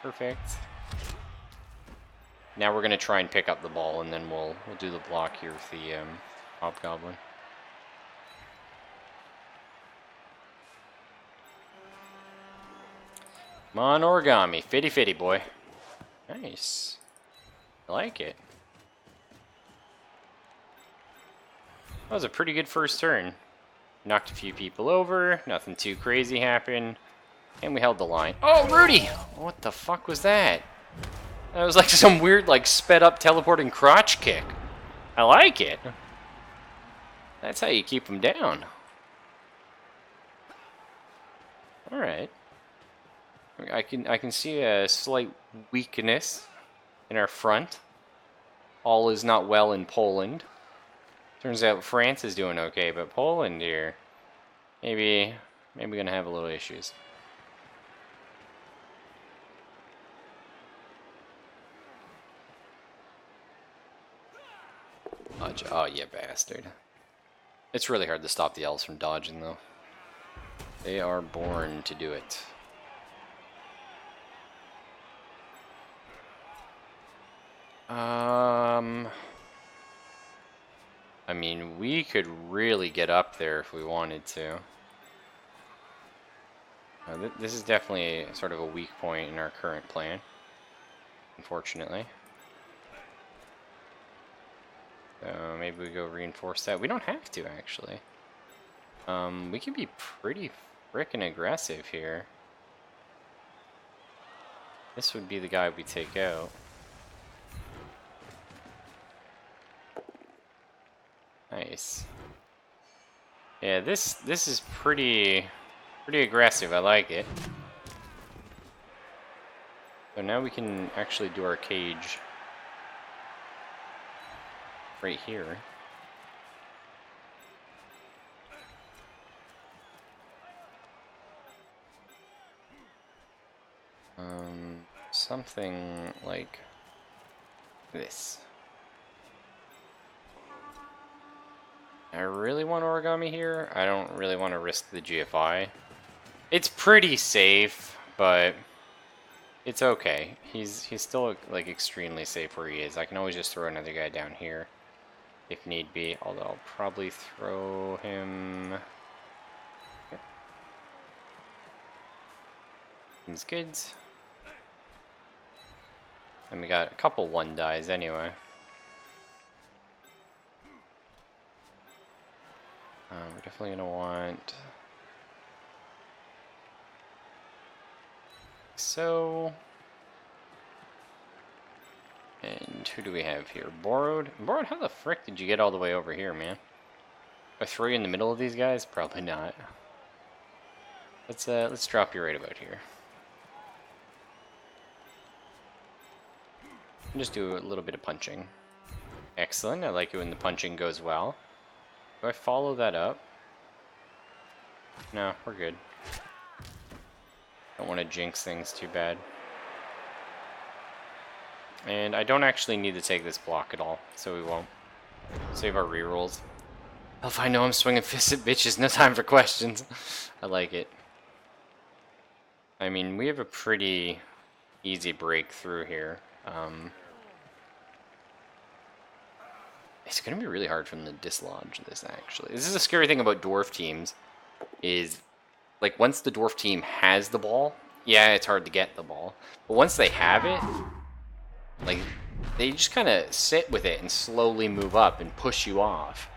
Perfect. Now we're going to try and pick up the ball, and then we'll do the block here with the Hobgoblin. Come on, origami. Fitty fitty, boy. Nice. I like it. That was a pretty good first turn. Knocked a few people over. Nothing too crazy happened. And we held the line. Oh, Rudy! What the fuck was that? That was like some weird, like, sped up teleporting crotch kick. I like it. That's how you keep them down. Alright. I can see a slight weakness in our front. All is not well in Poland. Turns out France is doing okay, but Poland here, maybe gonna have a little issues. Dodge. Oh, you bastard. It's really hard to stop the elves from dodging, though. They are born to do it. I mean, we could really get up there if we wanted to. This is definitely sort of a weak point in our current plan, unfortunately. So maybe we go reinforce that. We don't have to, actually. We can be pretty frickin' aggressive here. This would be the guy we take out. Nice. Yeah, this is pretty aggressive. I like it. So now we can actually do our cage right here. Something like this. I really want origami here. I don't really want to risk the GFI. It's pretty safe, but it's okay. He's still like extremely safe where he is. I can always just throw another guy down here if need be. Although I'll probably throw him. He's good. And we got a couple 1-dies anyway. We're definitely gonna want so. And who do we have here? Borrowed. Borrowed. How the frick did you get all the way over here, man? I throw you in the middle of these guys? Probably not. Let's drop you right about here. Just do a little bit of punching. Excellent. I like it when the punching goes well. Do I follow that up? No, we're good. Don't want to jinx things too bad. And I don't actually need to take this block at all, so we won't. Save our rerolls. If I know I'm swinging fists at bitches, no time for questions. I like it. I mean, we have a pretty easy breakthrough here. It's going to be really hard for them to dislodge this, actually. This is a scary thing about dwarf teams, is, like, once the dwarf team has the ball, yeah, it's hard to get the ball. But once they have it, like, they just kind of sit with it and slowly move up and push you off.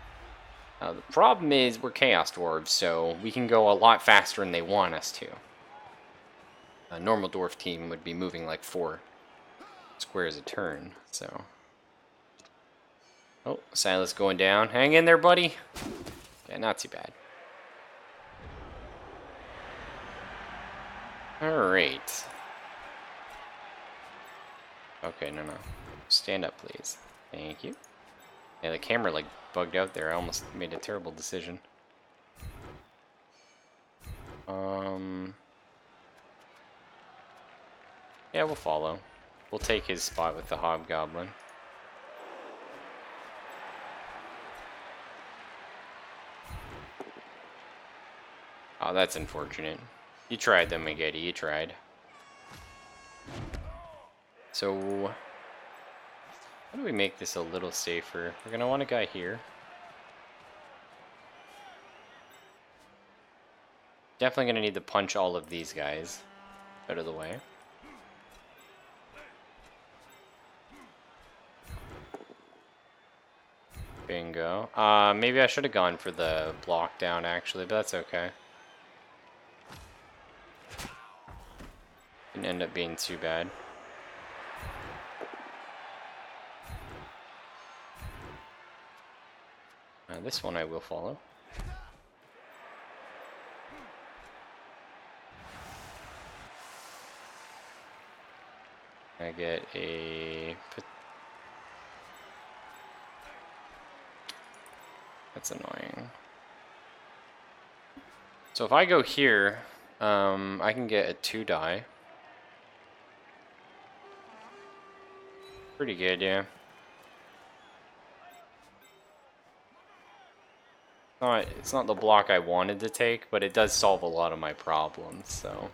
The problem is we're Chaos Dwarves, so we can go a lot faster than they want us to. A normal Dwarf team would be moving like 4 squares a turn, so... Oh, Silas going down. Hang in there, buddy. Yeah, not too bad. Alright. Okay, no. Stand up, please. Thank you. Yeah, the camera, like, bugged out there. I almost made a terrible decision. Yeah, we'll follow. We'll take his spot with the Hobgoblin. Oh, that's unfortunate. You tried though, Magetti. You tried. So, how do we make this a little safer? We're gonna want a guy here. Definitely gonna need to punch all of these guys out of the way. Bingo. Maybe I should have gone for the block down actually, but that's okay. Didn't end up being too bad. This one I will follow. I get a... That's annoying. So if I go here, I can get a 2-die. Pretty good, yeah. It's not the block I wanted to take, but it does solve a lot of my problems, so...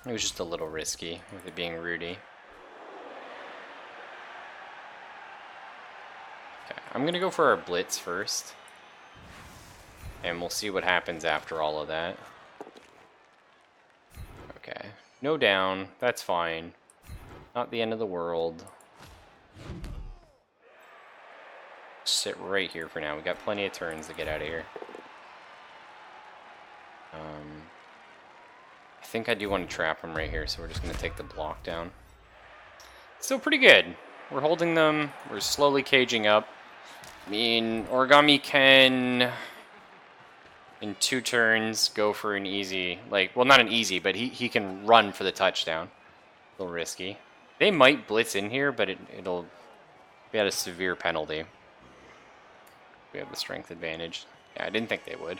It was just a little risky with it being Rudy. Okay, I'm gonna go for our blitz first. And we'll see what happens after all of that. Okay, no down, that's fine. Not the end of the world. Sit right here for now. We got plenty of turns to get out of here. I think I do want to trap him right here, so we're just going to take the block down. Still pretty good. We're holding them. We're slowly caging up. I mean, Origami can, in 2 turns, go for an easy, like, well, not an easy, but he can run for the touchdown. A little risky. They might blitz in here, but it'll be at a severe penalty. We have the strength advantage. Yeah, I didn't think they would.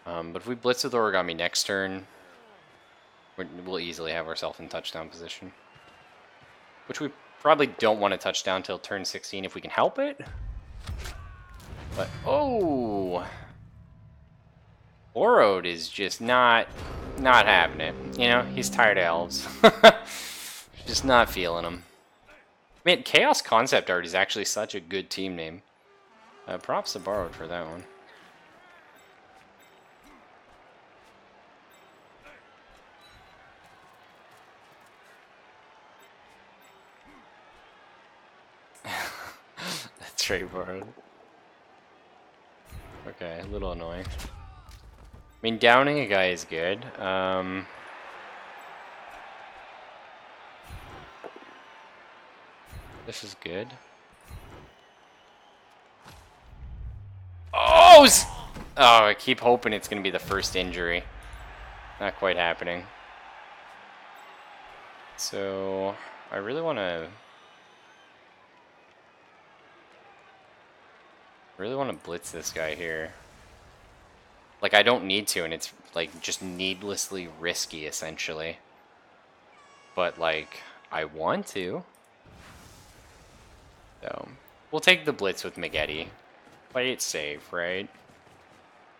But if we blitz with Origami next turn, we'll easily have ourselves in touchdown position. Which we probably don't want to touchdown till turn 16 if we can help it. But, oh! Borrowed is just not having it. You know, he's tired of elves. Just not feeling them. Man, Chaos Concept Art is actually such a good team name. Props to Borrowed for that one. That's right, Borrowed. Okay, a little annoying. I mean, downing a guy is good. This is good. Oh! Oh, I keep hoping it's going to be the first injury. Not quite happening. So, I really want to... blitz this guy here. Like, I don't need to, and it's, like, just needlessly risky, essentially. But, like, I want to. So, we'll take the blitz with Magetti. Play it safe, right?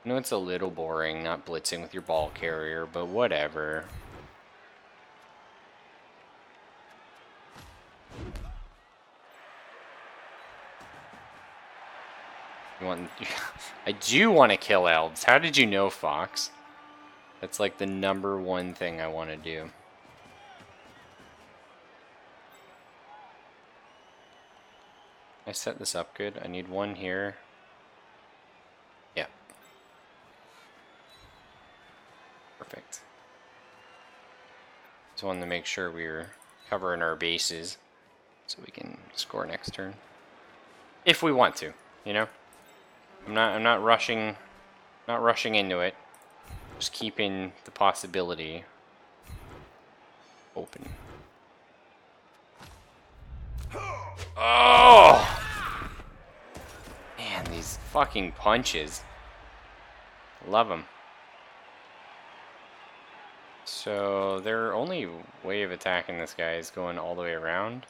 I know it's a little boring not blitzing with your ball carrier, but whatever. I do want to kill elves. How did you know, Fox? That's like the #1 thing I want to do. I set this up good. I need one here. Yeah. Perfect. Just wanted to make sure we were covering our bases so we can score next turn. If we want to, you know? I'm not rushing into it. Just keeping the possibility open. Oh! Man, these fucking punches. Love them. So their only way of attacking this guy is going all the way around.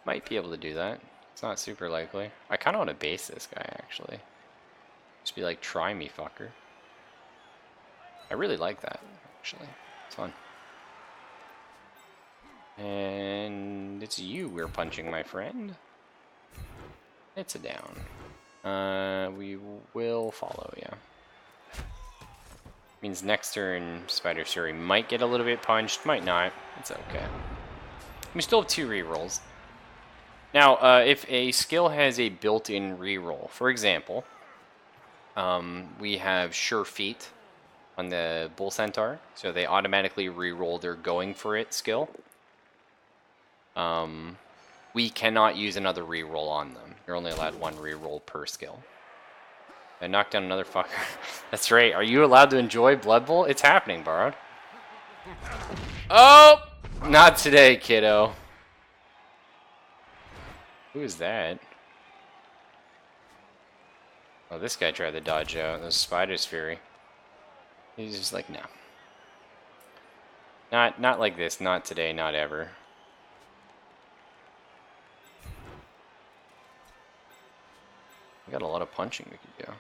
Might be able to do that. It's not super likely. I kind of want to base this guy, actually. Just be like, try me, fucker. I really like that, actually. It's fun. And it's you we're punching, my friend. It's a down. We will follow, yeah. Means next turn, Spider Fury might get a little bit punched, might not. It's okay. We still have 2 rerolls. Now, if a skill has a built-in reroll, for example, we have Sure Feet on the Bull Centaur, so they automatically reroll their Going For It skill. We cannot use another reroll on them. You're only allowed 1 reroll per skill. I knocked down another fucker. That's right. Are you allowed to enjoy Blood Bowl? It's happening, Borrowed. Oh! Not today, kiddo. Who is that? Oh, this guy tried to dodge out. Those Spider's Fury. He's just like, no. Not like this. Not today. Not ever. We got a lot of punching we could do.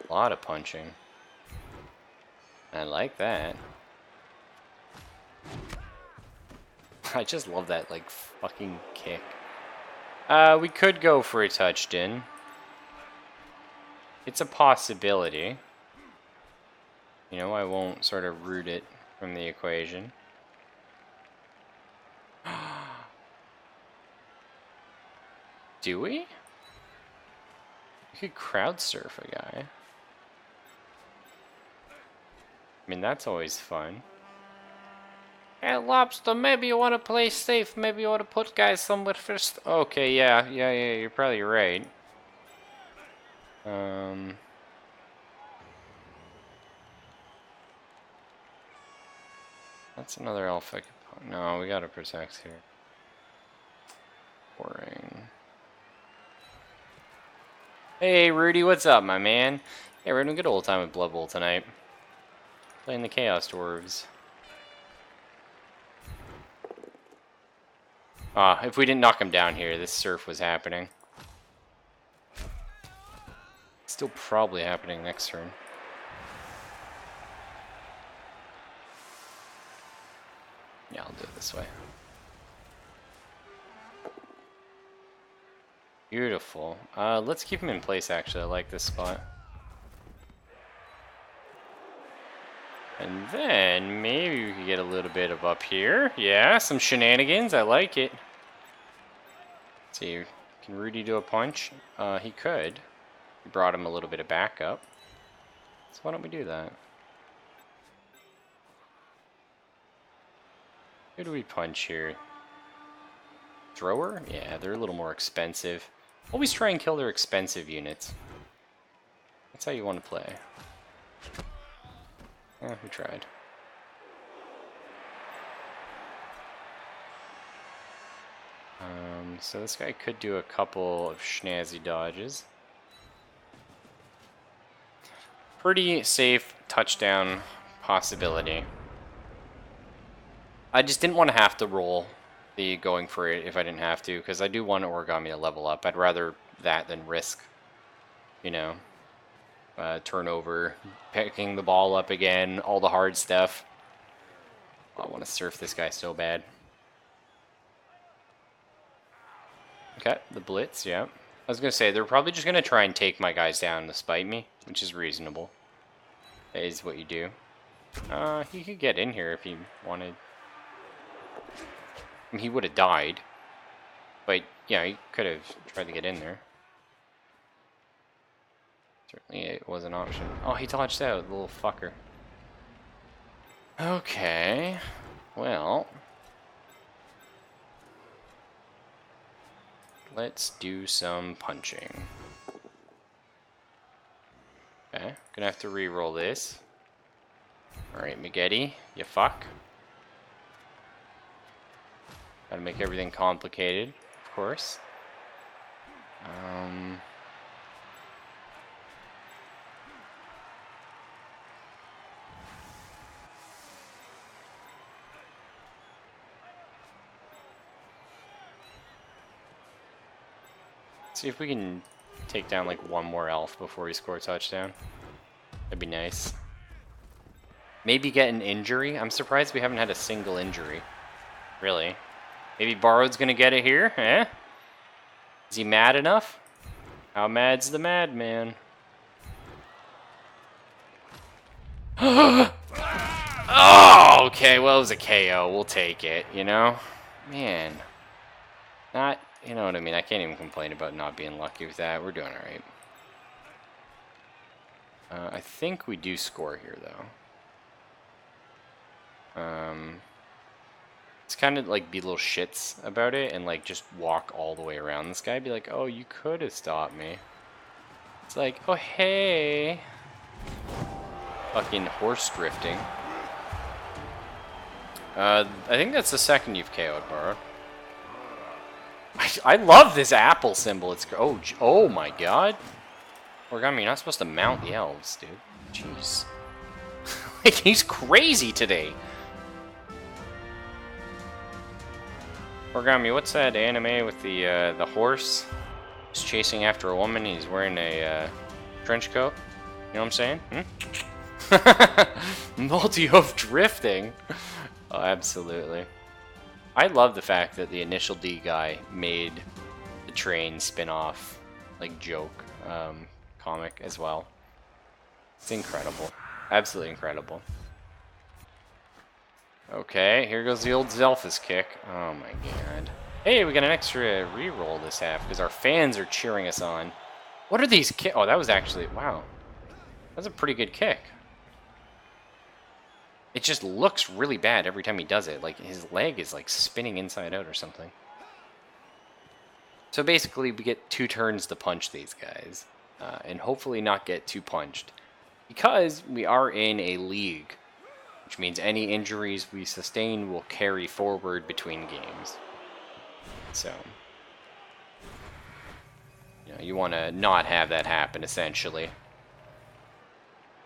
A lot of punching. I like that. I just love that, like, fucking kick. We could go for a touched-in. It's a possibility. You know, I won't sort of root it from the equation. Do we? We could crowd surf a guy. I mean, that's always fun. Hey, Lobster, maybe you want to play safe. Maybe you want to put guys somewhere first. Okay, yeah, you're probably right. That's another alpha. No, we gotta protect here. Boring. Hey, Rudy, what's up, my man? Hey, we're having a good old time with Blood Bowl tonight. Playing the Chaos Dwarves. If we didn't knock him down here, this surf was happening. Still probably happening next turn. Yeah, I'll do it this way. Beautiful. Let's keep him in place, actually. I like this spot. And then maybe we could get a little bit of up here. Yeah, some shenanigans. I like it. Let's see, can Rudy do a punch? He could. We brought him a little bit of backup. So why don't we do that? Who do we punch here? Thrower? Yeah, they're a little more expensive. Always try and kill their expensive units. That's how you want to play. We tried. So this guy could do a couple of snazzy dodges. Pretty safe touchdown possibility. I just didn't want to have to roll the Going For It if I didn't have to, because I do want Origami to level up. I'd rather that than risk, you know, turnover, picking the ball up again, all the hard stuff. I want to surf this guy so bad. Okay, the blitz, yeah. I was going to say, they're probably just going to try and take my guys down to spite me, which is reasonable. That is what you do. He could get in here if he wanted. I mean, he would have died. But, yeah, he could have tried to get in there. Certainly it was an option. Oh, he dodged out, little fucker. Okay. Well. Let's do some punching. Okay, gonna have to re-roll this. Alright, Magetti, you fuck. Gotta make everything complicated, of course. See if we can take down like one more elf before we score a touchdown. That'd be nice. Maybe get an injury. I'm surprised we haven't had a single injury. Really. Maybe Borrowed's gonna get it here, eh? Is he mad enough? How mad's the madman? Oh, okay, well, it was a KO. We'll take it, you know? Man. Not, you know what I mean? I can't even complain about not being lucky with that. We're doing alright. I think we do score here, though. It's kind of like be little shits about it and like just walk all the way around this guy. Be like, oh, you could have stopped me. It's like, oh, hey. Fucking horse drifting. I think that's the second you've KO'd, Borrowed. I love this apple symbol. It's oh my god. Origami, you're not supposed to mount the elves, dude. Jeez. Like, he's crazy today. Origami, what's that anime with the horse? He's chasing after a woman. He's wearing a trench coat. You know what I'm saying? Multi-hoof drifting. Oh, absolutely. I love the fact that the Initial D guy made the train spin-off, like, joke comic as well. It's incredible. Absolutely incredible. Okay, here goes the old Zelphus kick. Oh my god. Hey, we got an extra reroll this half because our fans are cheering us on. What are these kicks? Oh, that was actually, wow. That's a pretty good kick. It just looks really bad every time he does it. Like, his leg is like spinning inside out or something. So basically, we get 2 turns to punch these guys. And hopefully not get too punched. Because we are in a league. Which means any injuries we sustain will carry forward between games. So, you know, you want to not have that happen, essentially.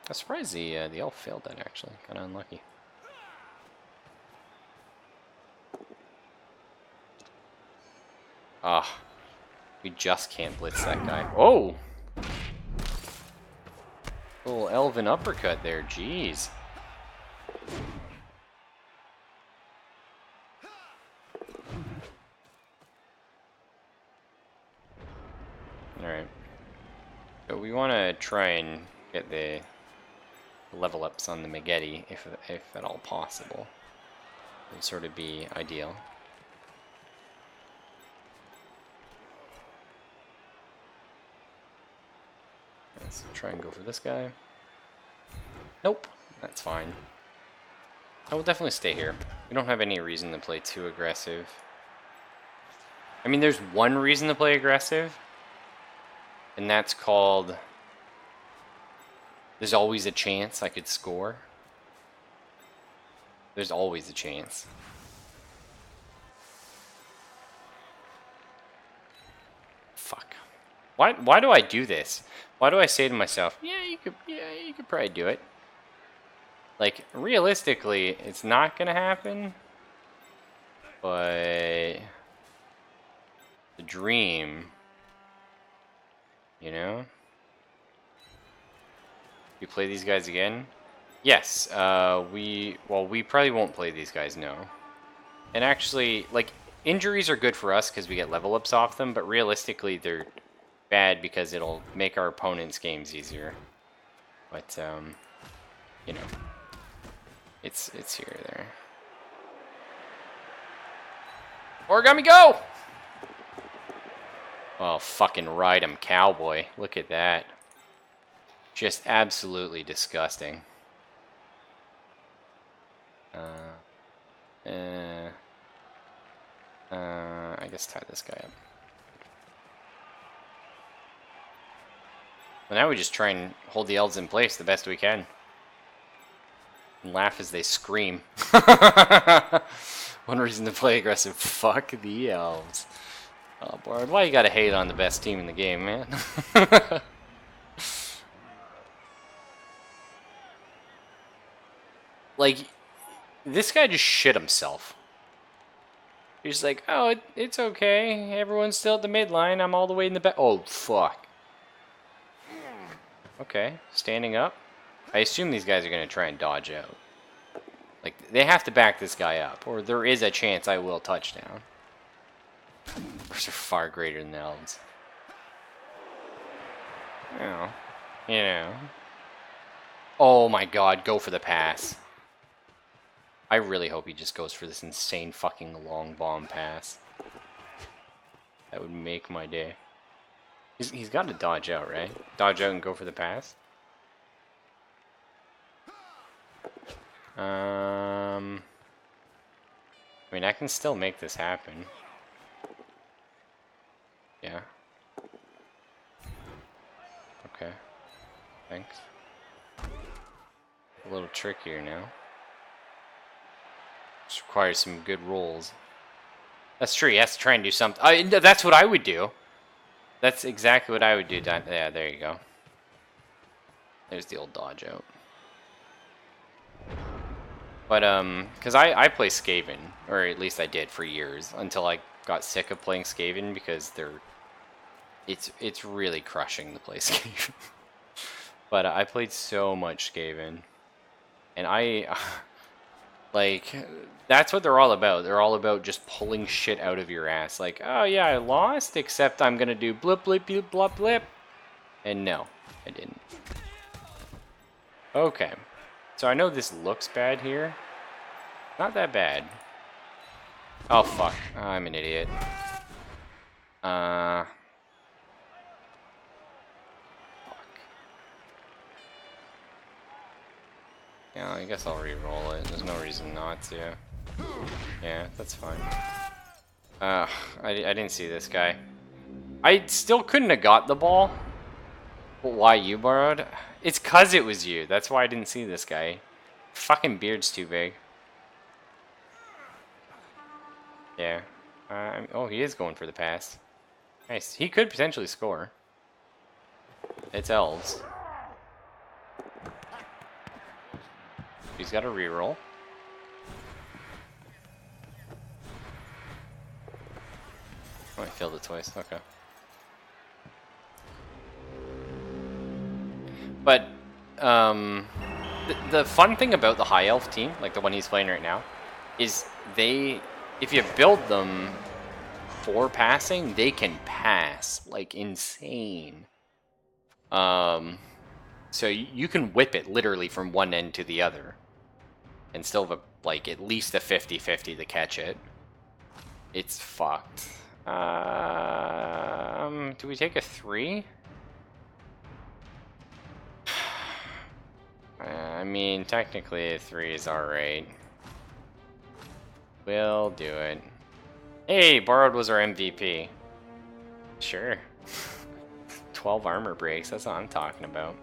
I'm surprised the elf failed that, actually. Kind of unlucky. Ah, we just can't blitz that guy. Oh! Little elven uppercut there, jeez. Alright. So we want to try and get the level ups on the Magetti, if at all possible. It would sort of be ideal. Let's try and go for this guy. Nope, that's fine. I will definitely stay here. We don't have any reason to play too aggressive. I mean, there's one reason to play aggressive, and that's called there's always a chance I could score. There's always a chance. Fuck. Why do I do this? Why do I say to myself, yeah, you could probably do it. Like, realistically, it's not gonna happen. But the dream, you know? We play these guys again? Yes, we probably won't play these guys, no. And actually, like, injuries are good for us because we get level ups off them, but realistically, they're bad because it'll make our opponent's games easier. But, you know, it's here or there. Origami, go! Oh, fucking ride him, cowboy. Look at that. Just absolutely disgusting. I guess tie this guy up. Well, now we just try and hold the elves in place the best we can. And laugh as they scream. One reason to play aggressive. Fuck the elves. Oh, Bard, why you gotta hate on the best team in the game, man? Like, this guy just shit himself. He's like, oh, it's okay. Everyone's still at the midline. I'm all the way in the back. Oh, fuck. Okay, standing up. I assume these guys are going to try and dodge out. Like, they have to back this guy up, or there is a chance I will touchdown. They're far greater than the elves. Oh, you know. Oh my god, go for the pass. I really hope he just goes for this insane fucking long bomb pass. That would make my day. He's got to dodge out, right? Dodge out and go for the pass. I mean, I can still make this happen. Yeah. Okay. Thanks. A little trickier now. This requires some good rolls. That's true, he has to try and do something. That's what I would do. That's exactly what I would do. Yeah, there you go. There's the old dodge out. But, because I play Skaven, or at least I did for years, until I got sick of playing Skaven, because it's really crushing to play Skaven. But I played so much Skaven, and like, that's what they're all about. They're all about just pulling shit out of your ass. Like, oh yeah, I lost, except I'm gonna do blip, blip, blip, blip, blip. And no, I didn't. Okay. So I know this looks bad here. Not that bad. Oh, fuck. I'm an idiot. Fuck. Yeah, I guess I'll re-roll it. There's no reason not to. Yeah, that's fine. I didn't see this guy. I still couldn't have got the ball. But why you borrowed? It's 'cause it was you. That's why I didn't see this guy. Fucking beard's too big. Yeah. Oh, he is going for the pass. Nice. He could potentially score. It's elves. He's got a reroll. Oh, I failed it twice. Okay. But, the fun thing about the High Elf team, like the one he's playing right now, is if you build them for passing, they can pass like insane. So you can whip it literally from one end to the other, and still have like at least a 50-50 to catch it. It's fucked. Do we take a 3? I mean, technically a 3 is alright. We'll do it. Hey, Borrowed was our MVP. Sure. 12 armor breaks, that's what I'm talking about.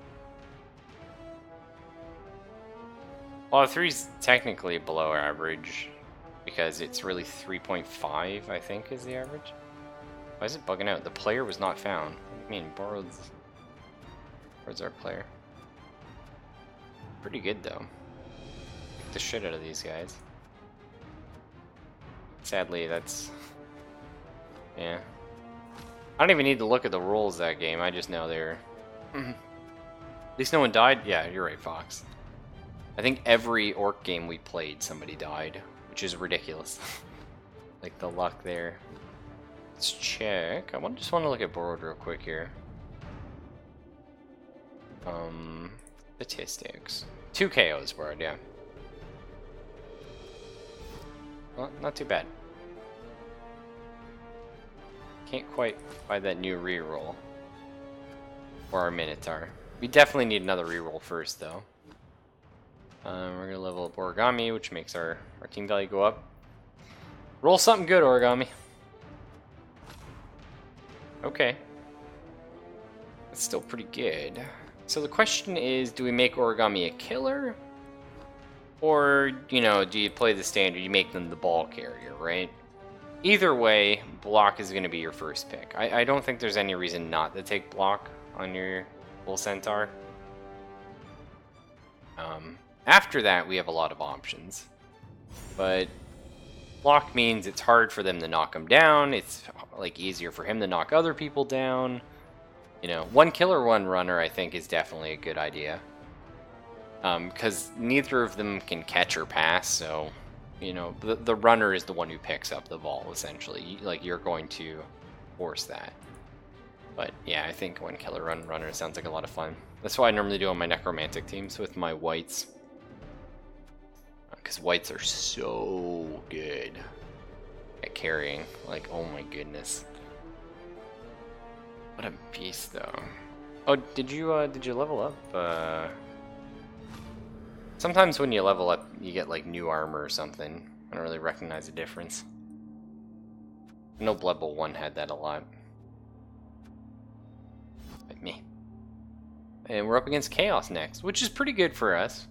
Well, 3's technically below average, because it's really 3.5, I think, is the average. Why is it bugging out? The player was not found. What do you mean, Borrowed's... Where's our player? Pretty good, though. Kick the shit out of these guys. Sadly, that's... Yeah. I don't even need to look at the rules that game, I just know they're... At least no one died? Yeah, you're right, Fox. I think every orc game we played, somebody died, which is ridiculous. Like, the luck there. Let's check. Just want to look at Borrowed real quick here. Statistics. 2 KOs Borrowed, yeah. Well, not too bad. can't quite buy that new reroll. Or our Minotaur. We definitely need another reroll first, though. We're gonna level up Origami, which makes our team value go up. Roll something good, Origami. Okay. That's still pretty good. So the question is, do we make Origami a killer? Or, you know, do you play the standard, you make them the ball carrier, right? Either way, block is going to be your first pick. I don't think there's any reason not to take block on your Bull Centaur. After that, we have a lot of options. But block means it's hard for them to knock him down. It's like easier for him to knock other people down. You know, one killer, one runner, I think is definitely a good idea. Because neither of them can catch or pass, so, you know, the runner is the one who picks up the ball, essentially. Like, you're going to force that. But, yeah, I think one killer, runner sounds like a lot of fun. That's why I normally do on my necromantic teams with my whites. Because whites are so good at carrying. Like, oh my goodness. What a beast, though. Oh, did you level up? Sometimes when you level up, you get like new armor or something. I don't really recognize the difference. I know Blood Bowl 1 had that a lot. Like me. And we're up against Chaos next, which is pretty good for us.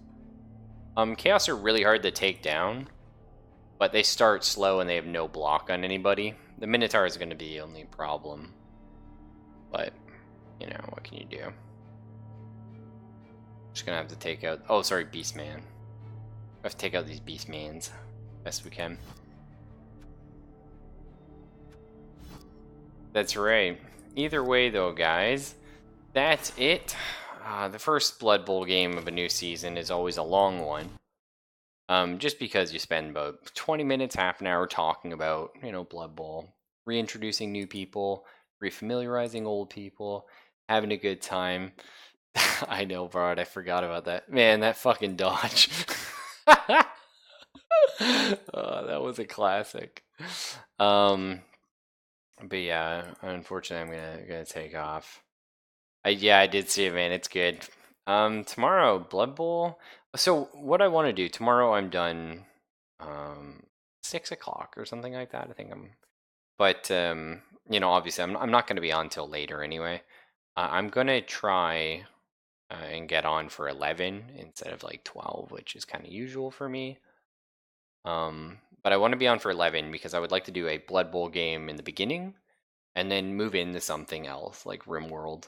Chaos are really hard to take down, but they start slow and they have no block on anybody. The Minotaur is going to be the only problem. But, you know, what can you do? Just gonna have to take out... Oh, sorry, Beastman. I have to take out these Beastmans best we can. That's right. Either way, though, guys, that's it. The first Blood Bowl game of a new season is always a long one. Just because you spend about 20 minutes, half an hour talking about, you know, Blood Bowl. Reintroducing new people, refamiliarizing old people, having a good time. I know, bro. I forgot about that. Man, that fucking dodge. Oh, that was a classic. But yeah, unfortunately, I'm gonna take off. Yeah, I did see it, man. It's good. Tomorrow, Blood Bowl. So what I want to do tomorrow, I'm done. 6 o'clock or something like that. I think I'm. But you know, obviously, I'm not gonna be on till later anyway. I'm gonna try. And get on for 11 instead of like 12, which is kind of usual for me. But I want to be on for 11 because I would like to do a Blood Bowl game in the beginning and then move into something else like RimWorld.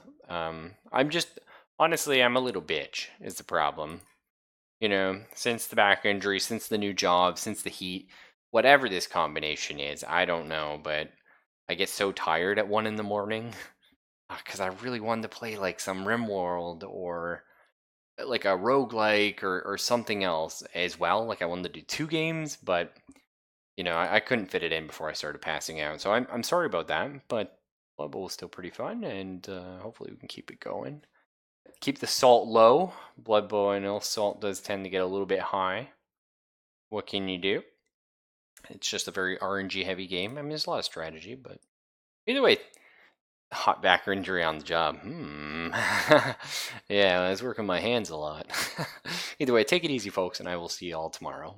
Honestly, I'm a little bitch is the problem. You know, since the back injury, since the new job, since the heat, whatever this combination is, I don't know, but I get so tired at 1 in the morning. Because I really wanted to play like some RimWorld or like a roguelike or something else as well. Like I wanted to do 2 games, but you know, I couldn't fit it in before I started passing out. So I'm sorry about that, but Blood Bowl was still pretty fun, and hopefully we can keep it going. Keep the salt low. Blood Bowl, I know salt does tend to get a little bit high. What can you do? It's just a very RNG heavy game. I mean, there's a lot of strategy, but either way. Hot back injury on the job. Yeah, I was working my hands a lot. Either way, take it easy, folks, and I will see you all tomorrow.